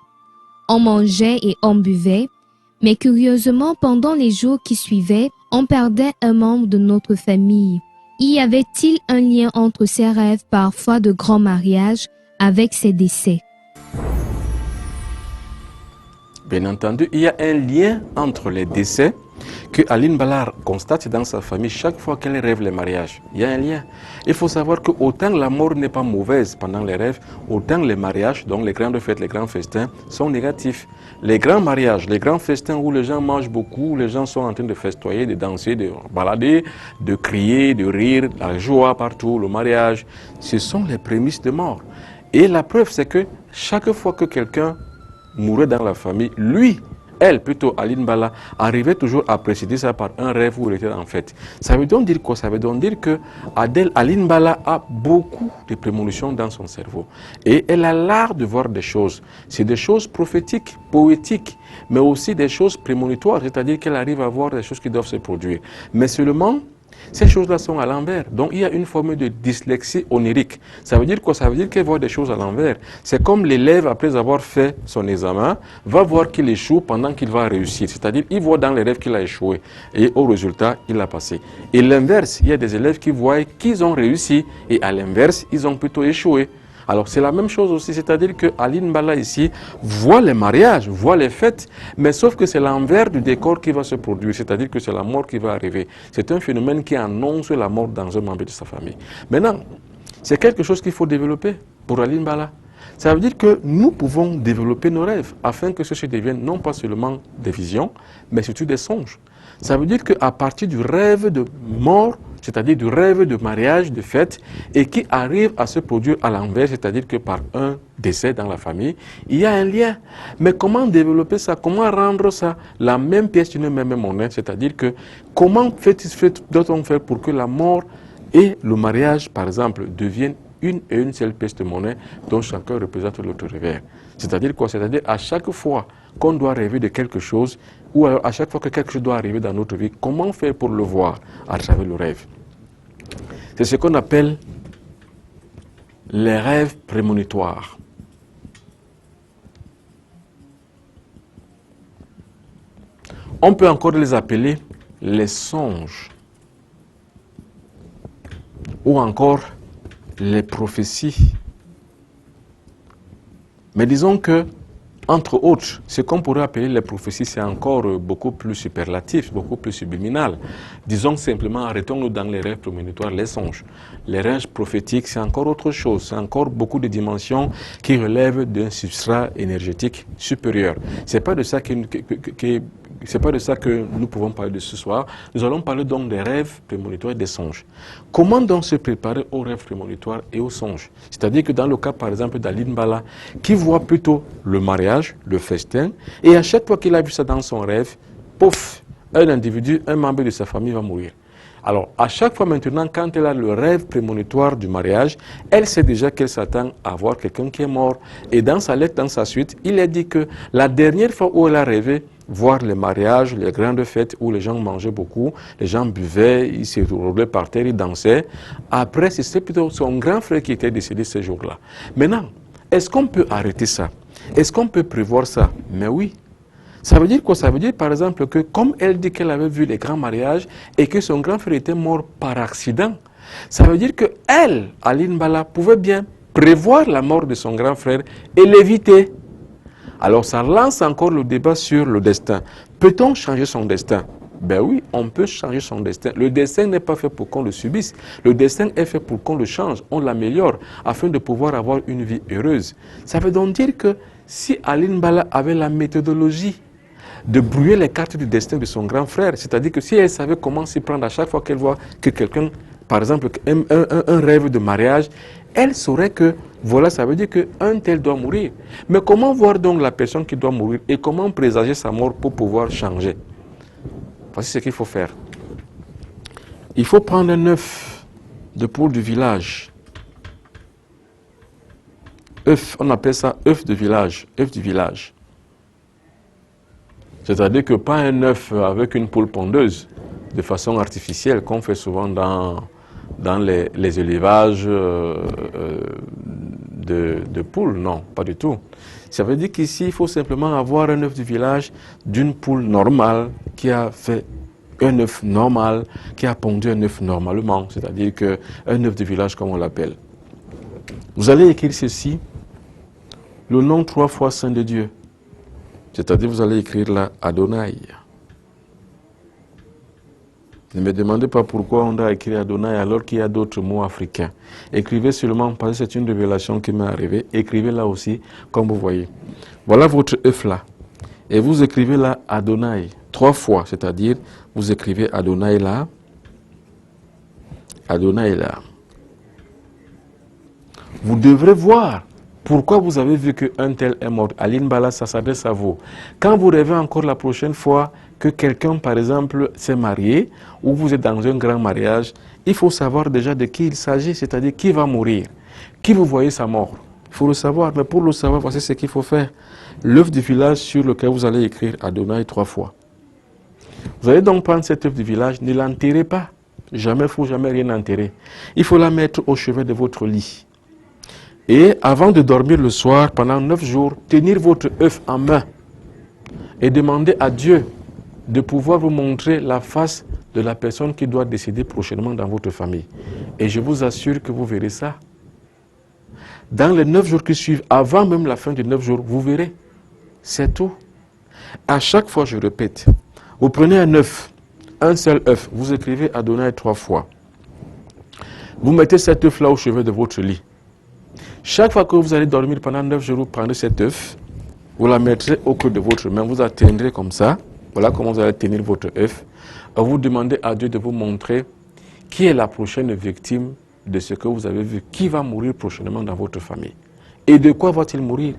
On mangeait et on buvait, mais curieusement, pendant les jours qui suivaient, on perdait un membre de notre famille. Y avait-il un lien entre ces rêves, parfois de grands mariages, avec ces décès? Bien entendu, il y a un lien entre les décès que Aline Bala constate dans sa famille chaque fois qu'elle rêve les mariages. Il y a un lien. Il faut savoir que autant la mort n'est pas mauvaise pendant les rêves, autant les mariages, donc les grandes fêtes, les grands festins, sont négatifs. Les grands mariages, les grands festins où les gens mangent beaucoup, où les gens sont en train de festoyer, de danser, de balader, de crier, de rire, la joie partout, le mariage, ce sont les prémices de mort. Et la preuve, c'est que chaque fois que quelqu'un mourait dans la famille, lui, elle, plutôt Aline Bala, arrivait toujours à préciser ça par un rêve où elle était en fête. Ça veut donc dire quoi? Ça veut donc dire que Aline Bala a beaucoup de prémonitions dans son cerveau. Et elle a l'art de voir des choses. C'est des choses prophétiques, poétiques, mais aussi des choses prémonitoires, c'est-à-dire qu'elle arrive à voir des choses qui doivent se produire. Mais seulement, ces choses-là sont à l'envers. Donc il y a une forme de dyslexie onirique. Ça veut dire quoi? Ça veut dire qu'elle voit des choses à l'envers. C'est comme l'élève, après avoir fait son examen, va voir qu'il échoue pendant qu'il va réussir. C'est-à-dire qu'il voit dans les rêves qu'il a échoué. Et au résultat, il a passé. Et l'inverse, il y a des élèves qui voient qu'ils ont réussi. Et à l'inverse, ils ont plutôt échoué. Alors c'est la même chose aussi, c'est-à-dire que Aline Bala ici voit les mariages, voit les fêtes, mais sauf que c'est l'envers du décor qui va se produire, c'est-à-dire que c'est la mort qui va arriver. C'est un phénomène qui annonce la mort dans un membre de sa famille. Maintenant, c'est quelque chose qu'il faut développer pour Aline Bala. Ça veut dire que nous pouvons développer nos rêves afin que ceux-ci deviennent non pas seulement des visions, mais surtout des songes. Ça veut dire qu'à partir du rêve de mort, c'est-à-dire du rêve de mariage, de fête, et qui arrive à se produire à l'envers, c'est-à-dire que par un décès dans la famille, il y a un lien. Mais comment développer ça? Comment rendre ça la même pièce d'une même monnaie? C'est-à-dire que comment doit-on faire pour que la mort et le mariage, par exemple, deviennent une et une seule pièce de monnaie dont chacun représente l'autre revers? C'est-à-dire quoi? C'est-à-dire à chaque fois qu'on doit rêver de quelque chose, ou alors à chaque fois que quelque chose doit arriver dans notre vie, comment faire pour le voir à travers le rêve? C'est ce qu'on appelle les rêves prémonitoires. On peut encore les appeler les songes, ou encore les prophéties. Mais disons que, entre autres, ce qu'on pourrait appeler les prophéties, c'est encore beaucoup plus superlatif, beaucoup plus subliminal. Disons simplement, arrêtons-nous dans les rêves prémonitoires, les songes. Les rêves prophétiques, c'est encore autre chose. C'est encore beaucoup de dimensions qui relèvent d'un substrat énergétique supérieur. C'est pas de ça c'est pas de ça que nous pouvons parler de ce soir. Nous allons parler donc des rêves prémonitoires et des songes. Comment donc se préparer aux rêves prémonitoires et aux songes? C'est-à-dire que dans le cas, par exemple, d'Aline Bala, qui voit plutôt le mariage, le festin, et à chaque fois qu'il a vu ça dans son rêve, pouf, un individu, un membre de sa famille va mourir. Alors, à chaque fois maintenant, quand elle a le rêve prémonitoire du mariage, elle sait déjà qu'elle s'attend à voir quelqu'un qui est mort. Et dans sa lettre, dans sa suite, il est dit que la dernière fois où elle a rêvé, voir les mariages, les grandes fêtes où les gens mangeaient beaucoup, les gens buvaient, ils se roulaient par terre, ils dansaient. Après, c'était plutôt son grand frère qui était décédé ce jour-là. Maintenant, est-ce qu'on peut arrêter ça? Est-ce qu'on peut prévoir ça? Mais oui. Ça veut dire quoi? Ça veut dire par exemple que comme elle dit qu'elle avait vu les grands mariages et que son grand frère était mort par accident, ça veut dire que elle, Aline Bala, pouvait bien prévoir la mort de son grand frère et l'éviter. Alors ça lance encore le débat sur le destin. Peut-on changer son destin? Ben oui, on peut changer son destin. Le destin n'est pas fait pour qu'on le subisse. Le destin est fait pour qu'on le change, on l'améliore, afin de pouvoir avoir une vie heureuse. Ça veut donc dire que si Aline Bala avait la méthodologie de brouiller les cartes du destin de son grand frère, c'est-à-dire que si elle savait comment s'y prendre à chaque fois qu'elle voit que quelqu'un, par exemple, un rêve de mariage, elle saurait que, voilà, ça veut dire qu'un tel doit mourir. Mais comment voir donc la personne qui doit mourir et comment présager sa mort pour pouvoir changer? Voici ce qu'il faut faire. Il faut prendre un œuf de poule du village. œuf, on appelle ça œuf de village, œuf du village. C'est-à-dire que pas un œuf avec une poule pondeuse, de façon artificielle, qu'on fait souvent dans les élevages de poules, non, pas du tout. Ça veut dire qu'ici, il faut simplement avoir un œuf du village d'une poule normale qui a fait un œuf normal, qui a pondu un œuf normalement, c'est-à-dire qu'un œuf de village comme on l'appelle. Vous allez écrire ceci, le nom 3 fois Saint de Dieu, c'est-à-dire vous allez écrire là Adonai. Ne me demandez pas pourquoi on doit écrire Adonai alors qu'il y a d'autres mots africains. Écrivez seulement parce que c'est une révélation qui m'est arrivée. Écrivez là aussi, comme vous voyez. Voilà votre œuf là. Et vous écrivez là Adonai 3 fois, c'est-à-dire vous écrivez Adonai là, Adonai là. Vous devrez voir Pourquoi vous avez vu qu'un tel est mort? Aline Bala, ça s'adresse à vous. Quand vous rêvez encore la prochaine fois que quelqu'un, par exemple, s'est marié ou vous êtes dans un grand mariage, il faut savoir déjà de qui il s'agit, c'est-à-dire qui va mourir, qui vous voyez sa mort. Il faut le savoir, mais pour le savoir, voici ce qu'il faut faire. L'œuf du village sur lequel vous allez écrire Adonai 3 fois. Vous allez donc prendre cette œuf du village, ne l'enterrez pas. Jamais, il ne faut jamais rien enterrer. Il faut la mettre au chevet de votre lit. Et avant de dormir le soir, pendant 9 jours, tenir votre œuf en main et demander à Dieu de pouvoir vous montrer la face de la personne qui doit décéder prochainement dans votre famille. Et je vous assure que vous verrez ça. Dans les 9 jours qui suivent, avant même la fin des 9 jours, vous verrez. C'est tout. À chaque fois, je répète, vous prenez un œuf, un seul œuf, vous écrivez Adonai 3 fois. Vous mettez cet œuf-là au chevet de votre lit. Chaque fois que vous allez dormir pendant 9 jours, vous prenez cet œuf, vous la mettrez au cœur de votre main, vous la tiendrez comme ça. Voilà comment vous allez tenir votre œuf. Vous demandez à Dieu de vous montrer qui est la prochaine victime de ce que vous avez vu, qui va mourir prochainement dans votre famille. Et de quoi va-t-il mourir?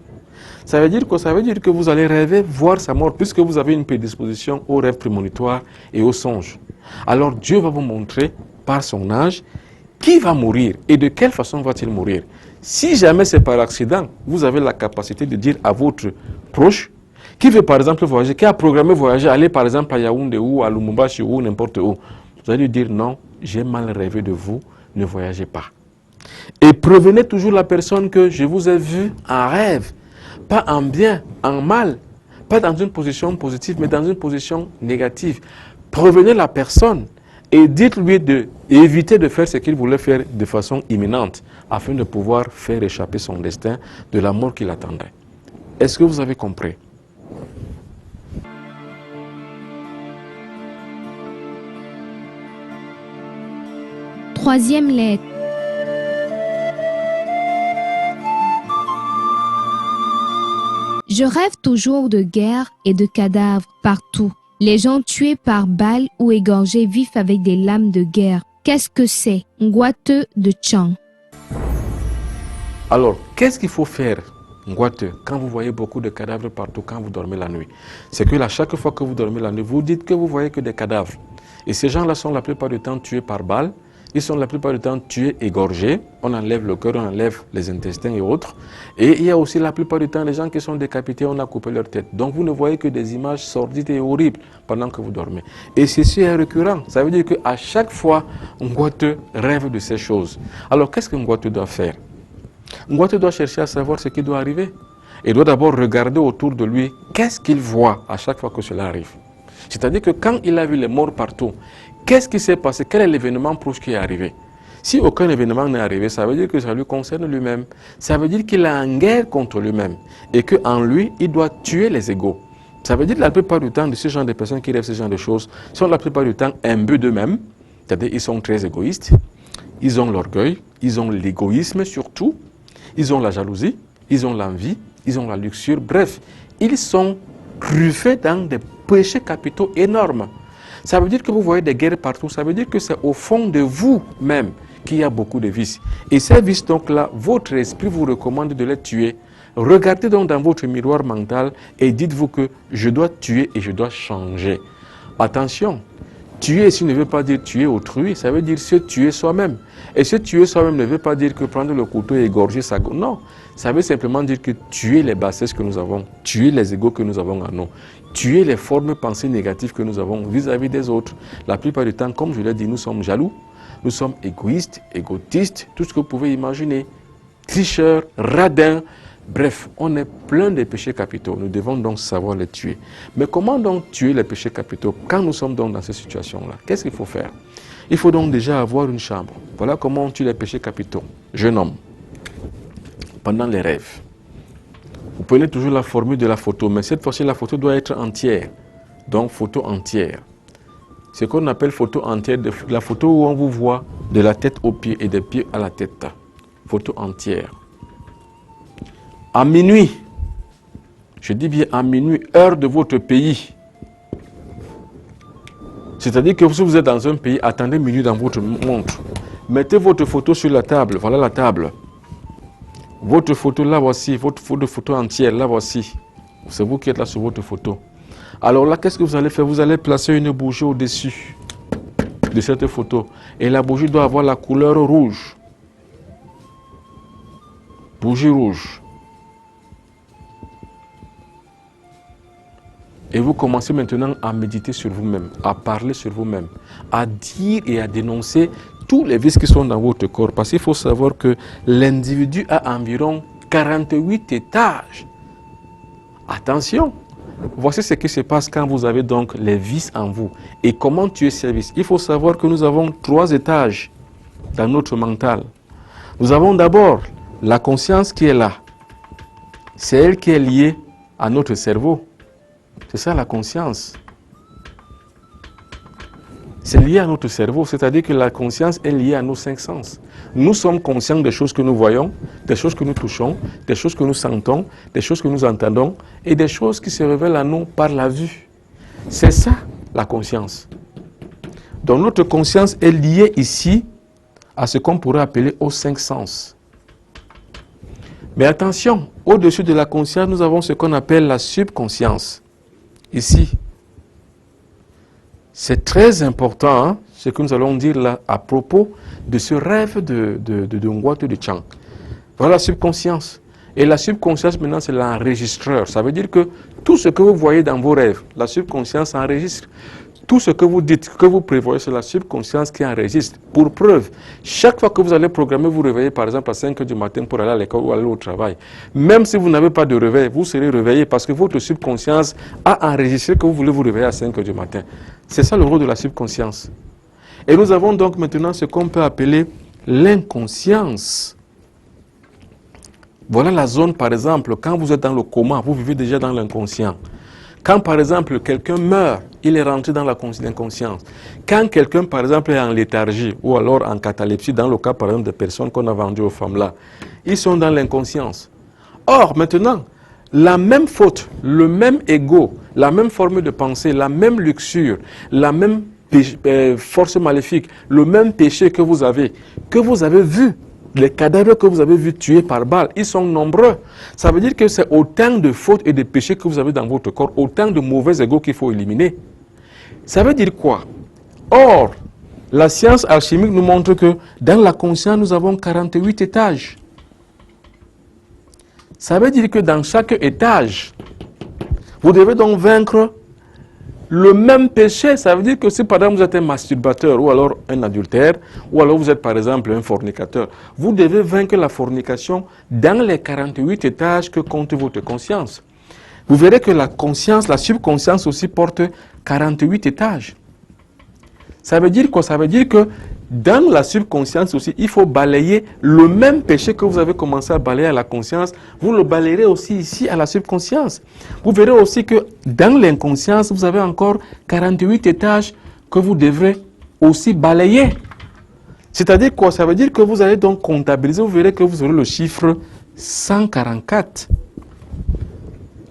Ça veut dire quoi? Ça veut dire que vous allez rêver, voir sa mort, puisque vous avez une prédisposition aux rêves prémonitoires et aux songes. Alors Dieu va vous montrer, par son âge, qui va mourir et de quelle façon va-t-il mourir. Si jamais c'est par accident, vous avez la capacité de dire à votre proche, qui veut par exemple voyager, qui a programmé voyager, aller par exemple à Yaoundé ou à Lumumbashi ou n'importe où, vous allez lui dire non, j'ai mal rêvé de vous, ne voyagez pas. Et prévenez toujours la personne que je vous ai vu en rêve, pas en bien, en mal, pas dans une position positive, mais dans une position négative. Prévenez la personne et dites-lui d'éviter de faire ce qu'il voulait faire de façon imminente, afin de pouvoir faire échapper son destin de la mort qu'il attendait. Est-ce que vous avez compris? Troisième lettre. Je rêve toujours de guerre et de cadavres partout. Les gens tués par balles ou égorgés vifs avec des lames de guerre. Qu'est-ce que c'est? Ngwate de Tchang. Alors, qu'est-ce qu'il faut faire, Ngwate, quand vous voyez beaucoup de cadavres partout, quand vous dormez la nuit? C'est que là, chaque fois que vous dormez la nuit, vous dites que vous voyez que des cadavres. Et ces gens-là sont la plupart du temps tués par balles. Ils sont la plupart du temps tués, égorgés. On enlève le cœur, on enlève les intestins et autres. Et il y a aussi la plupart du temps les gens qui sont décapités, on a coupé leur tête. Donc vous ne voyez que des images sordides et horribles pendant que vous dormez. Et ceci est récurrent. Ça veut dire qu'à chaque fois, Ngwate rêve de ces choses. Alors qu'est-ce que Ngwate doit faire? Ngwate doit chercher à savoir ce qui doit arriver. Il doit d'abord regarder autour de lui qu'est-ce qu'il voit à chaque fois que cela arrive. C'est-à-dire que quand il a vu les morts partout, qu'est-ce qui s'est passé? Quel est l'événement proche qui est arrivé? Si aucun événement n'est arrivé, ça veut dire que ça lui concerne lui-même. Ça veut dire qu'il est en guerre contre lui-même et qu'en lui, il doit tuer les égaux. Ça veut dire que la plupart du temps, de ce genre de personnes qui rêvent ce genre de choses, sont la plupart du temps imbus d'eux-mêmes, c'est-à-dire ils sont très égoïstes, ils ont l'orgueil, ils ont l'égoïsme surtout, ils ont la jalousie, ils ont l'envie, ils ont la luxure, bref, ils sont truffés dans des péchés capitaux énormes. Ça veut dire que vous voyez des guerres partout, ça veut dire que c'est au fond de vous-même qu'il y a beaucoup de vices. Et ces vices, donc là, votre esprit vous recommande de les tuer. Regardez donc dans votre miroir mental et dites-vous que je dois tuer et je dois changer. Attention, tuer ici ne veut pas dire tuer autrui, ça veut dire se tuer soi-même. Et se tuer soi-même ne veut pas dire que prendre le couteau et égorger sa go. Non, ça veut simplement dire que tuer les bassesses que nous avons, tuer les égos que nous avons en nous, tuer les formes pensées négatives que nous avons vis-à-vis des autres. La plupart du temps, comme je l'ai dit, nous sommes jaloux, nous sommes égoïstes, égotistes, tout ce que vous pouvez imaginer, tricheurs, radins. Bref, on est plein de péchés capitaux. Nous devons donc savoir les tuer. Mais comment donc tuer les péchés capitaux quand nous sommes donc dans ces situations-là? Qu'est-ce qu'il faut faire? Il faut donc déjà avoir une chambre. Voilà comment on tue les péchés capitaux. Jeune homme, pendant les rêves, vous prenez toujours la formule de la photo, mais cette fois-ci, la photo doit être entière. Donc, photo entière. Ce qu'on appelle photo entière, la photo où on vous voit de la tête aux pieds et des pieds à la tête. Photo entière. À minuit, je dis bien à minuit, heure de votre pays. C'est-à-dire que si vous êtes dans un pays, attendez minuit dans votre montre. Mettez votre photo sur la table, voilà la table. Votre photo, là voici, votre photo entière, là voici. C'est vous qui êtes là sur votre photo. Alors là, qu'est-ce que vous allez faire? Vous allez placer une bougie au-dessus de cette photo. Et la bougie doit avoir la couleur rouge. Bougie rouge. Et vous commencez maintenant à méditer sur vous-même, à parler sur vous-même, à dire et à dénoncer tous les vices qui sont dans votre corps. Parce qu'il faut savoir que l'individu a environ 48 étages. Attention, voici ce qui se passe quand vous avez donc les vices en vous. Et comment tuer ces vices? Il faut savoir que nous avons 3 étages dans notre mental. Nous avons d'abord la conscience qui est là. C'est elle qui est liée à notre cerveau. C'est ça la conscience. C'est lié à notre cerveau, c'est-à-dire que la conscience est liée à nos 5 sens. Nous sommes conscients des choses que nous voyons, des choses que nous touchons, des choses que nous sentons, des choses que nous entendons et des choses qui se révèlent à nous par la vue. C'est ça la conscience. Donc notre conscience est liée ici à ce qu'on pourrait appeler aux 5 sens. Mais attention, au-dessus de la conscience, nous avons ce qu'on appelle la subconscience. Ici, c'est très important hein, ce que nous allons dire là à propos de ce rêve de Ngwato de Chang. Voilà la subconscience. Et la subconscience maintenant c'est l'enregistreur. Ça veut dire que tout ce que vous voyez dans vos rêves, la subconscience enregistre. Tout ce que vous dites, que vous prévoyez, c'est la subconscience qui enregistre. Pour preuve, chaque fois que vous allez programmer, vous réveillez par exemple à 5 h du matin pour aller à l'école ou aller au travail. Même si vous n'avez pas de réveil, vous serez réveillé parce que votre subconscience a enregistré que vous voulez vous réveiller à 5 h du matin. C'est ça le rôle de la subconscience. Et nous avons donc maintenant ce qu'on peut appeler l'inconscience. Voilà la zone par exemple, quand vous êtes dans le coma, vous vivez déjà dans l'inconscient. Quand par exemple quelqu'un meurt, il est rentré dans l'inconscience. Quand quelqu'un par exemple est en léthargie ou alors en catalepsie, dans le cas par exemple des personnes qu'on a vendues aux femmes là, ils sont dans l'inconscience. Or maintenant, la même faute, le même ego, la même forme de pensée, la même luxure, la même force maléfique, le même péché que vous avez vu, les cadavres que vous avez vus tuer par balle, ils sont nombreux. Ça veut dire que c'est autant de fautes et de péchés que vous avez dans votre corps, autant de mauvais égos qu'il faut éliminer. Ça veut dire quoi? Or, la science alchimique nous montre que dans la conscience, nous avons 48 étages. Ça veut dire que dans chaque étage, vous devez donc vaincre le même péché. Ça veut dire que si par exemple vous êtes un masturbateur ou alors un adultère ou alors vous êtes par exemple un fornicateur, vous devez vaincre la fornication dans les 48 étages que compte votre conscience. Vous verrez que la conscience, la subconscience aussi porte 48 étages. Ça veut dire quoi? Ça veut dire que dans la subconscience aussi, il faut balayer le même péché que vous avez commencé à balayer à la conscience, vous le balayerez aussi ici à la subconscience. Vous verrez aussi que dans l'inconscience, vous avez encore 48 étages que vous devrez aussi balayer. C'est-à-dire quoi? Ça veut dire que vous allez donc comptabiliser, vous verrez que vous aurez le chiffre 144.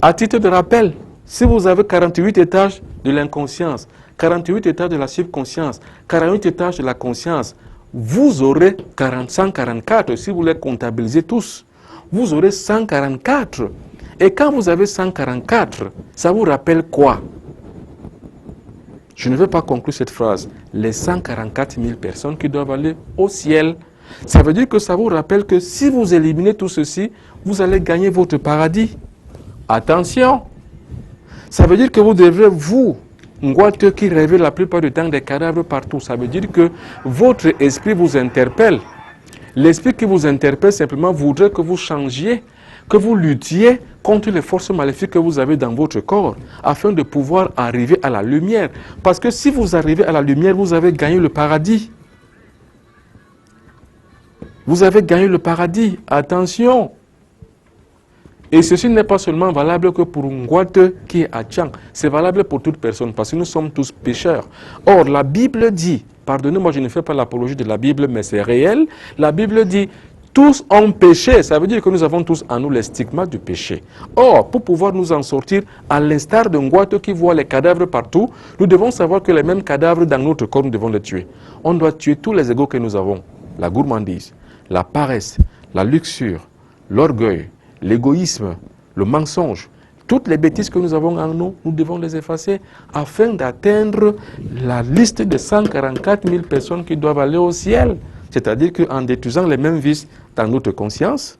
À titre de rappel, si vous avez 48 étages de l'inconscience, 48 étages de la subconscience, 48 étages de la conscience, vous aurez 144, si vous les comptabilisez tous, vous aurez 144. Et quand vous avez 144, ça vous rappelle quoi? Je ne vais pas conclure cette phrase. Les 144 000 personnes qui doivent aller au ciel. Ça veut dire que ça vous rappelle que si vous éliminez tout ceci, vous allez gagner votre paradis. Attention! Ça veut dire que vous devrez, vous, Ngwato qui rêvez la plupart du temps des cadavres partout, ça veut dire que votre esprit vous interpelle. L'esprit qui vous interpelle simplement voudrait que vous changiez, que vous luttiez contre les forces maléfiques que vous avez dans votre corps, afin de pouvoir arriver à la lumière. Parce que si vous arrivez à la lumière, vous avez gagné le paradis. Vous avez gagné le paradis. Attention! Et ceci n'est pas seulement valable que pour Ngwato qui est à Chang, c'est valable pour toute personne, parce que nous sommes tous pécheurs. Or, la Bible dit, pardonnez-moi, je ne fais pas l'apologie de la Bible, mais c'est réel, la Bible dit, tous ont péché, ça veut dire que nous avons tous en nous les stigmates du péché. Or, pour pouvoir nous en sortir, à l'instar de Ngwato qui voit les cadavres partout, nous devons savoir que les mêmes cadavres dans notre corps, nous devons les tuer. On doit tuer tous les égos que nous avons, la gourmandise, la paresse, la luxure, l'orgueil, l'égoïsme, le mensonge, toutes les bêtises que nous avons en nous, nous devons les effacer afin d'atteindre la liste de 144 000 personnes qui doivent aller au ciel. C'est-à-dire qu'en détruisant les mêmes vices dans notre conscience,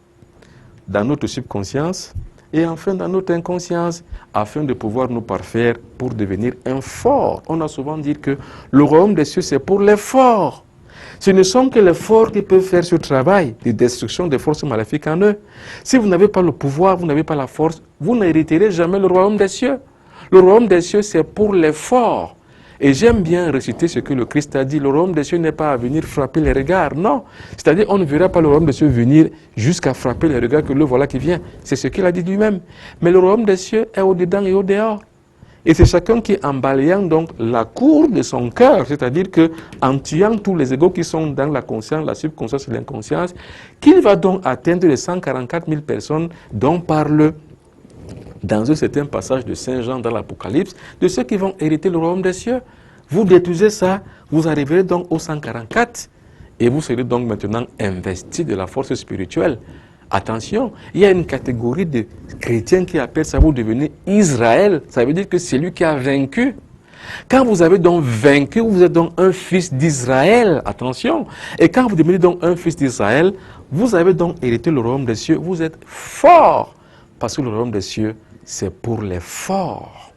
dans notre subconscience et enfin dans notre inconscience, afin de pouvoir nous parfaire pour devenir un fort. On a souvent dit que le royaume des cieux, c'est pour les forts. Ce ne sont que les forts qui peuvent faire ce travail de destruction des forces maléfiques en eux. Si vous n'avez pas le pouvoir, vous n'avez pas la force, vous n'hériterez jamais le royaume des cieux. Le royaume des cieux, c'est pour les forts. Et j'aime bien réciter ce que le Christ a dit. Le royaume des cieux n'est pas à venir frapper les regards, non. C'est-à-dire, on ne verra pas le royaume des cieux venir jusqu'à frapper les regards que le voilà qui vient. C'est ce qu'il a dit lui-même. Mais le royaume des cieux est au-dedans et au-dehors. Et c'est chacun qui, en balayant donc la cour de son cœur, c'est-à-dire qu'en tuant tous les égos qui sont dans la conscience, la subconscience et l'inconscience, qu'il va donc atteindre les 144 000 personnes dont parle dans un certain passage de Saint Jean dans l'Apocalypse, de ceux qui vont hériter le royaume des cieux. Vous détruisez ça, vous arriverez donc au 144 et vous serez donc maintenant investi de la force spirituelle. Attention, il y a une catégorie de chrétiens qui appellent ça, vous devenez Israël. Ça veut dire que c'est lui qui a vaincu. Quand vous avez donc vaincu, vous êtes donc un fils d'Israël. Attention. Et quand vous devenez donc un fils d'Israël, vous avez donc hérité le royaume des cieux. Vous êtes fort. Parce que le royaume des cieux, c'est pour les forts.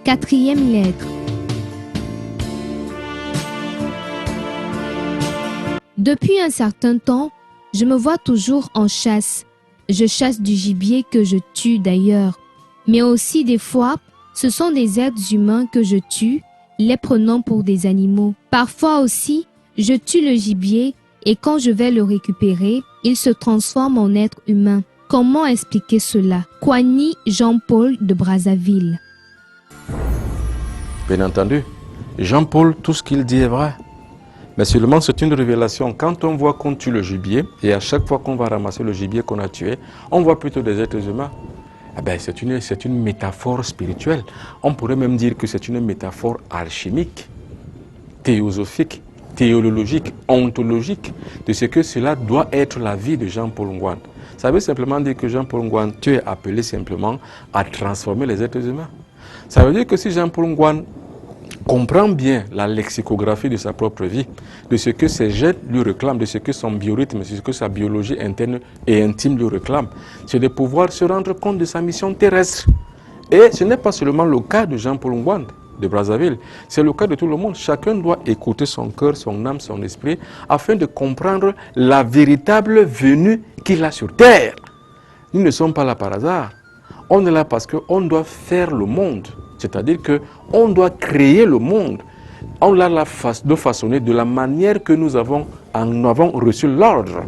Quatrième lettre. Depuis un certain temps, je me vois toujours en chasse. Je chasse du gibier que je tue d'ailleurs. Mais aussi des fois, ce sont des êtres humains que je tue, les prenant pour des animaux. Parfois aussi, je tue le gibier et quand je vais le récupérer, il se transforme en être humain. Comment expliquer cela? Kwani Jean-Paul de Brazzaville. Bien entendu, Jean-Paul, tout ce qu'il dit est vrai. Mais seulement c'est une révélation. Quand on voit qu'on tue le gibier, et à chaque fois qu'on va ramasser le gibier qu'on a tué, on voit plutôt des êtres humains. Eh bien, c'est une métaphore spirituelle. On pourrait même dire que c'est une métaphore alchimique, théosophique, théologique, ontologique, de ce que cela doit être la vie de Jean-Paul Ngouane. Ça veut simplement dire que Jean-Paul Ngouane, tu es appelé simplement à transformer les êtres humains. Ça veut dire que si Jean-Paul Ngouane comprend bien la lexicographie de sa propre vie, de ce que ses gènes lui réclament, de ce que son biorhythme, de ce que sa biologie interne et intime lui réclame, c'est de pouvoir se rendre compte de sa mission terrestre. Et ce n'est pas seulement le cas de Jean-Paul Ngouane de Brazzaville, c'est le cas de tout le monde. Chacun doit écouter son cœur, son âme, son esprit, afin de comprendre la véritable venue qu'il a sur terre. Nous ne sommes pas là par hasard. On est là parce qu'on doit faire le monde. C'est-à-dire qu'on doit créer le monde. On l'a façonné de la manière que nous avons reçu l'ordre.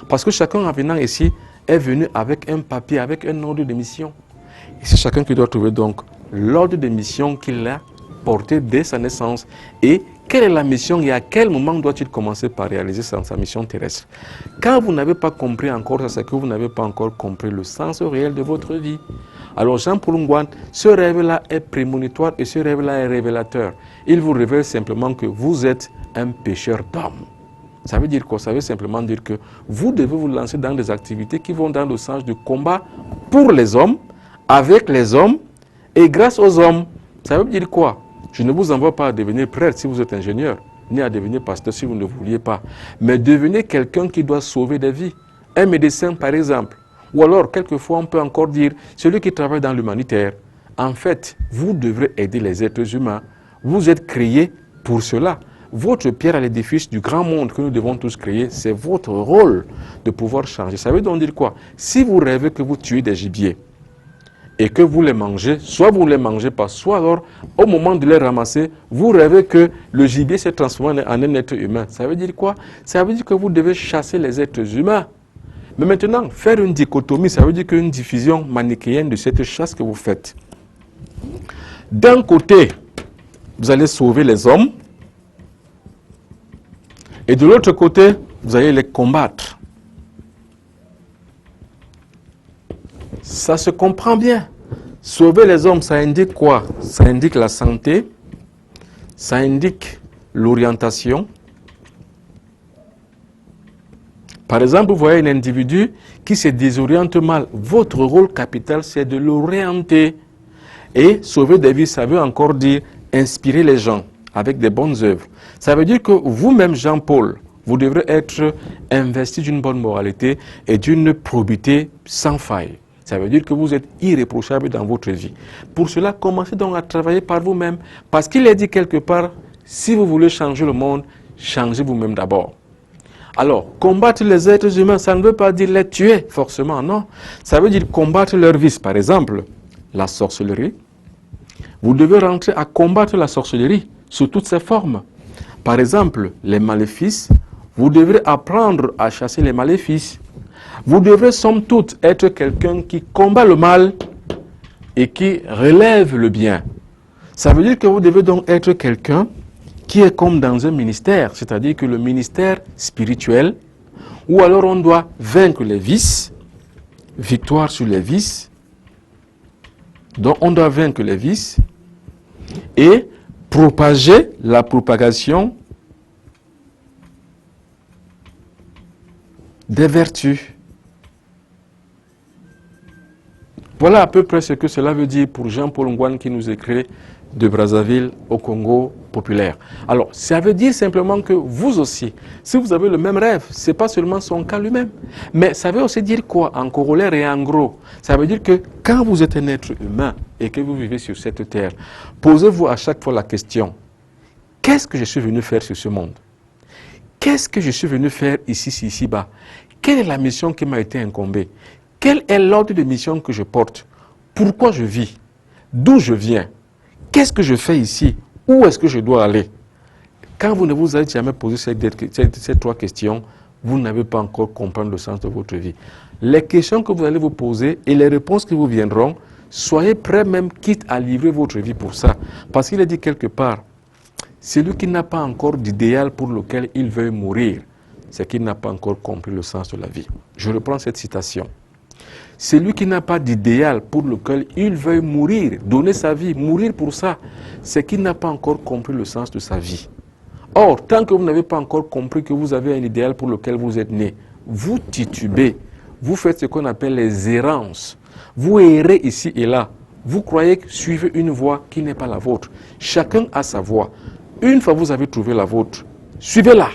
Parce que chacun en venant ici est venu avec un papier, avec un ordre de mission. Et c'est chacun qui doit trouver donc l'ordre de mission qu'il a porté dès sa naissance. Et quelle est la mission et à quel moment doit-il commencer par réaliser sa mission terrestre? Quand vous n'avez pas compris encore ça, c'est que vous n'avez pas encore compris le sens réel de votre vie. Alors Jean-Paul Ngouane, ce rêve-là est prémonitoire et ce rêve-là est révélateur. Il vous révèle simplement que vous êtes un pécheur d'âme. Ça veut dire quoi? Ça veut simplement dire que vous devez vous lancer dans des activités qui vont dans le sens du combat pour les hommes, avec les hommes et grâce aux hommes. Ça veut dire quoi? Je ne vous envoie pas à devenir prêtre si vous êtes ingénieur, ni à devenir pasteur si vous ne vouliez pas. Mais devenez quelqu'un qui doit sauver des vies. Un médecin par exemple. Ou alors, quelquefois, on peut encore dire, celui qui travaille dans l'humanitaire, en fait, vous devrez aider les êtres humains. Vous êtes créés pour cela. Votre pierre à l'édifice du grand monde que nous devons tous créer, c'est votre rôle de pouvoir changer. Ça veut donc dire quoi? Si vous rêvez que vous tuez des gibiers et que vous les mangez, soit vous ne les mangez pas, soit alors, au moment de les ramasser, vous rêvez que le gibier s'est transformé en un être humain. Ça veut dire quoi? Ça veut dire que vous devez chasser les êtres humains. Mais maintenant, faire une dichotomie, ça veut dire qu'une diffusion manichéenne de cette chasse que vous faites. D'un côté, vous allez sauver les hommes, et de l'autre côté, vous allez les combattre. Ça se comprend bien. Sauver les hommes, ça indique quoi? Ça indique la santé, ça indique l'orientation, Par exemple, vous voyez un individu qui se désoriente mal. Votre rôle capital, c'est de l'orienter. Et sauver des vies, ça veut encore dire inspirer les gens avec des bonnes œuvres. Ça veut dire que vous-même, Jean-Paul, vous devrez être investi d'une bonne moralité et d'une probité sans faille. Ça veut dire que vous êtes irréprochable dans votre vie. Pour cela, commencez donc à travailler par vous-même. Parce qu'il est dit quelque part, si vous voulez changer le monde, changez vous-même d'abord. Alors, combattre les êtres humains, ça ne veut pas dire les tuer, forcément, non. Ça veut dire combattre leurs vices. Par exemple, la sorcellerie. Vous devez rentrer à combattre la sorcellerie sous toutes ses formes. Par exemple, les maléfices. Vous devrez apprendre à chasser les maléfices. Vous devrez, somme toute, être quelqu'un qui combat le mal et qui relève le bien. Ça veut dire que vous devez donc être quelqu'un qui est comme dans un ministère, c'est-à-dire que le ministère spirituel, où alors on doit vaincre les vices, victoire sur les vices, donc on doit vaincre les vices et propager la propagation des vertus. Voilà à peu près ce que cela veut dire pour Jean-Paul Ngouane qui nous écrit de Brazzaville au Congo populaire. Alors, ça veut dire simplement que vous aussi, si vous avez le même rêve, ce n'est pas seulement son cas lui-même, mais ça veut aussi dire quoi en corollaire et en gros? Ça veut dire que quand vous êtes un être humain et que vous vivez sur cette terre, posez-vous à chaque fois la question, qu'est-ce que je suis venu faire sur ce monde? Qu'est-ce que je suis venu faire ici-bas? Quelle est la mission qui m'a été incombée? Quel est l'ordre de mission que je porte? Pourquoi je vis? D'où je viens? Qu'est-ce que je fais ici? Où est-ce que je dois aller? Quand vous ne vous êtes jamais posé ces trois questions, vous n'avez pas encore compris le sens de votre vie. Les questions que vous allez vous poser et les réponses qui vous viendront, soyez prêts même quitte à livrer votre vie pour ça. Parce qu'il est dit quelque part, celui qui n'a pas encore d'idéal pour lequel il veut mourir, c'est qu'il n'a pas encore compris le sens de la vie. Je reprends cette citation. Celui qui n'a pas d'idéal pour lequel il veut mourir, donner sa vie, mourir pour ça, c'est qu'il n'a pas encore compris le sens de sa vie. Or, tant que vous n'avez pas encore compris que vous avez un idéal pour lequel vous êtes né, vous titubez, vous faites ce qu'on appelle les errances. Vous errez ici et là. Vous croyez suivre une voie qui n'est pas la vôtre. Chacun a sa voie. Une fois que vous avez trouvé la vôtre, suivez-la.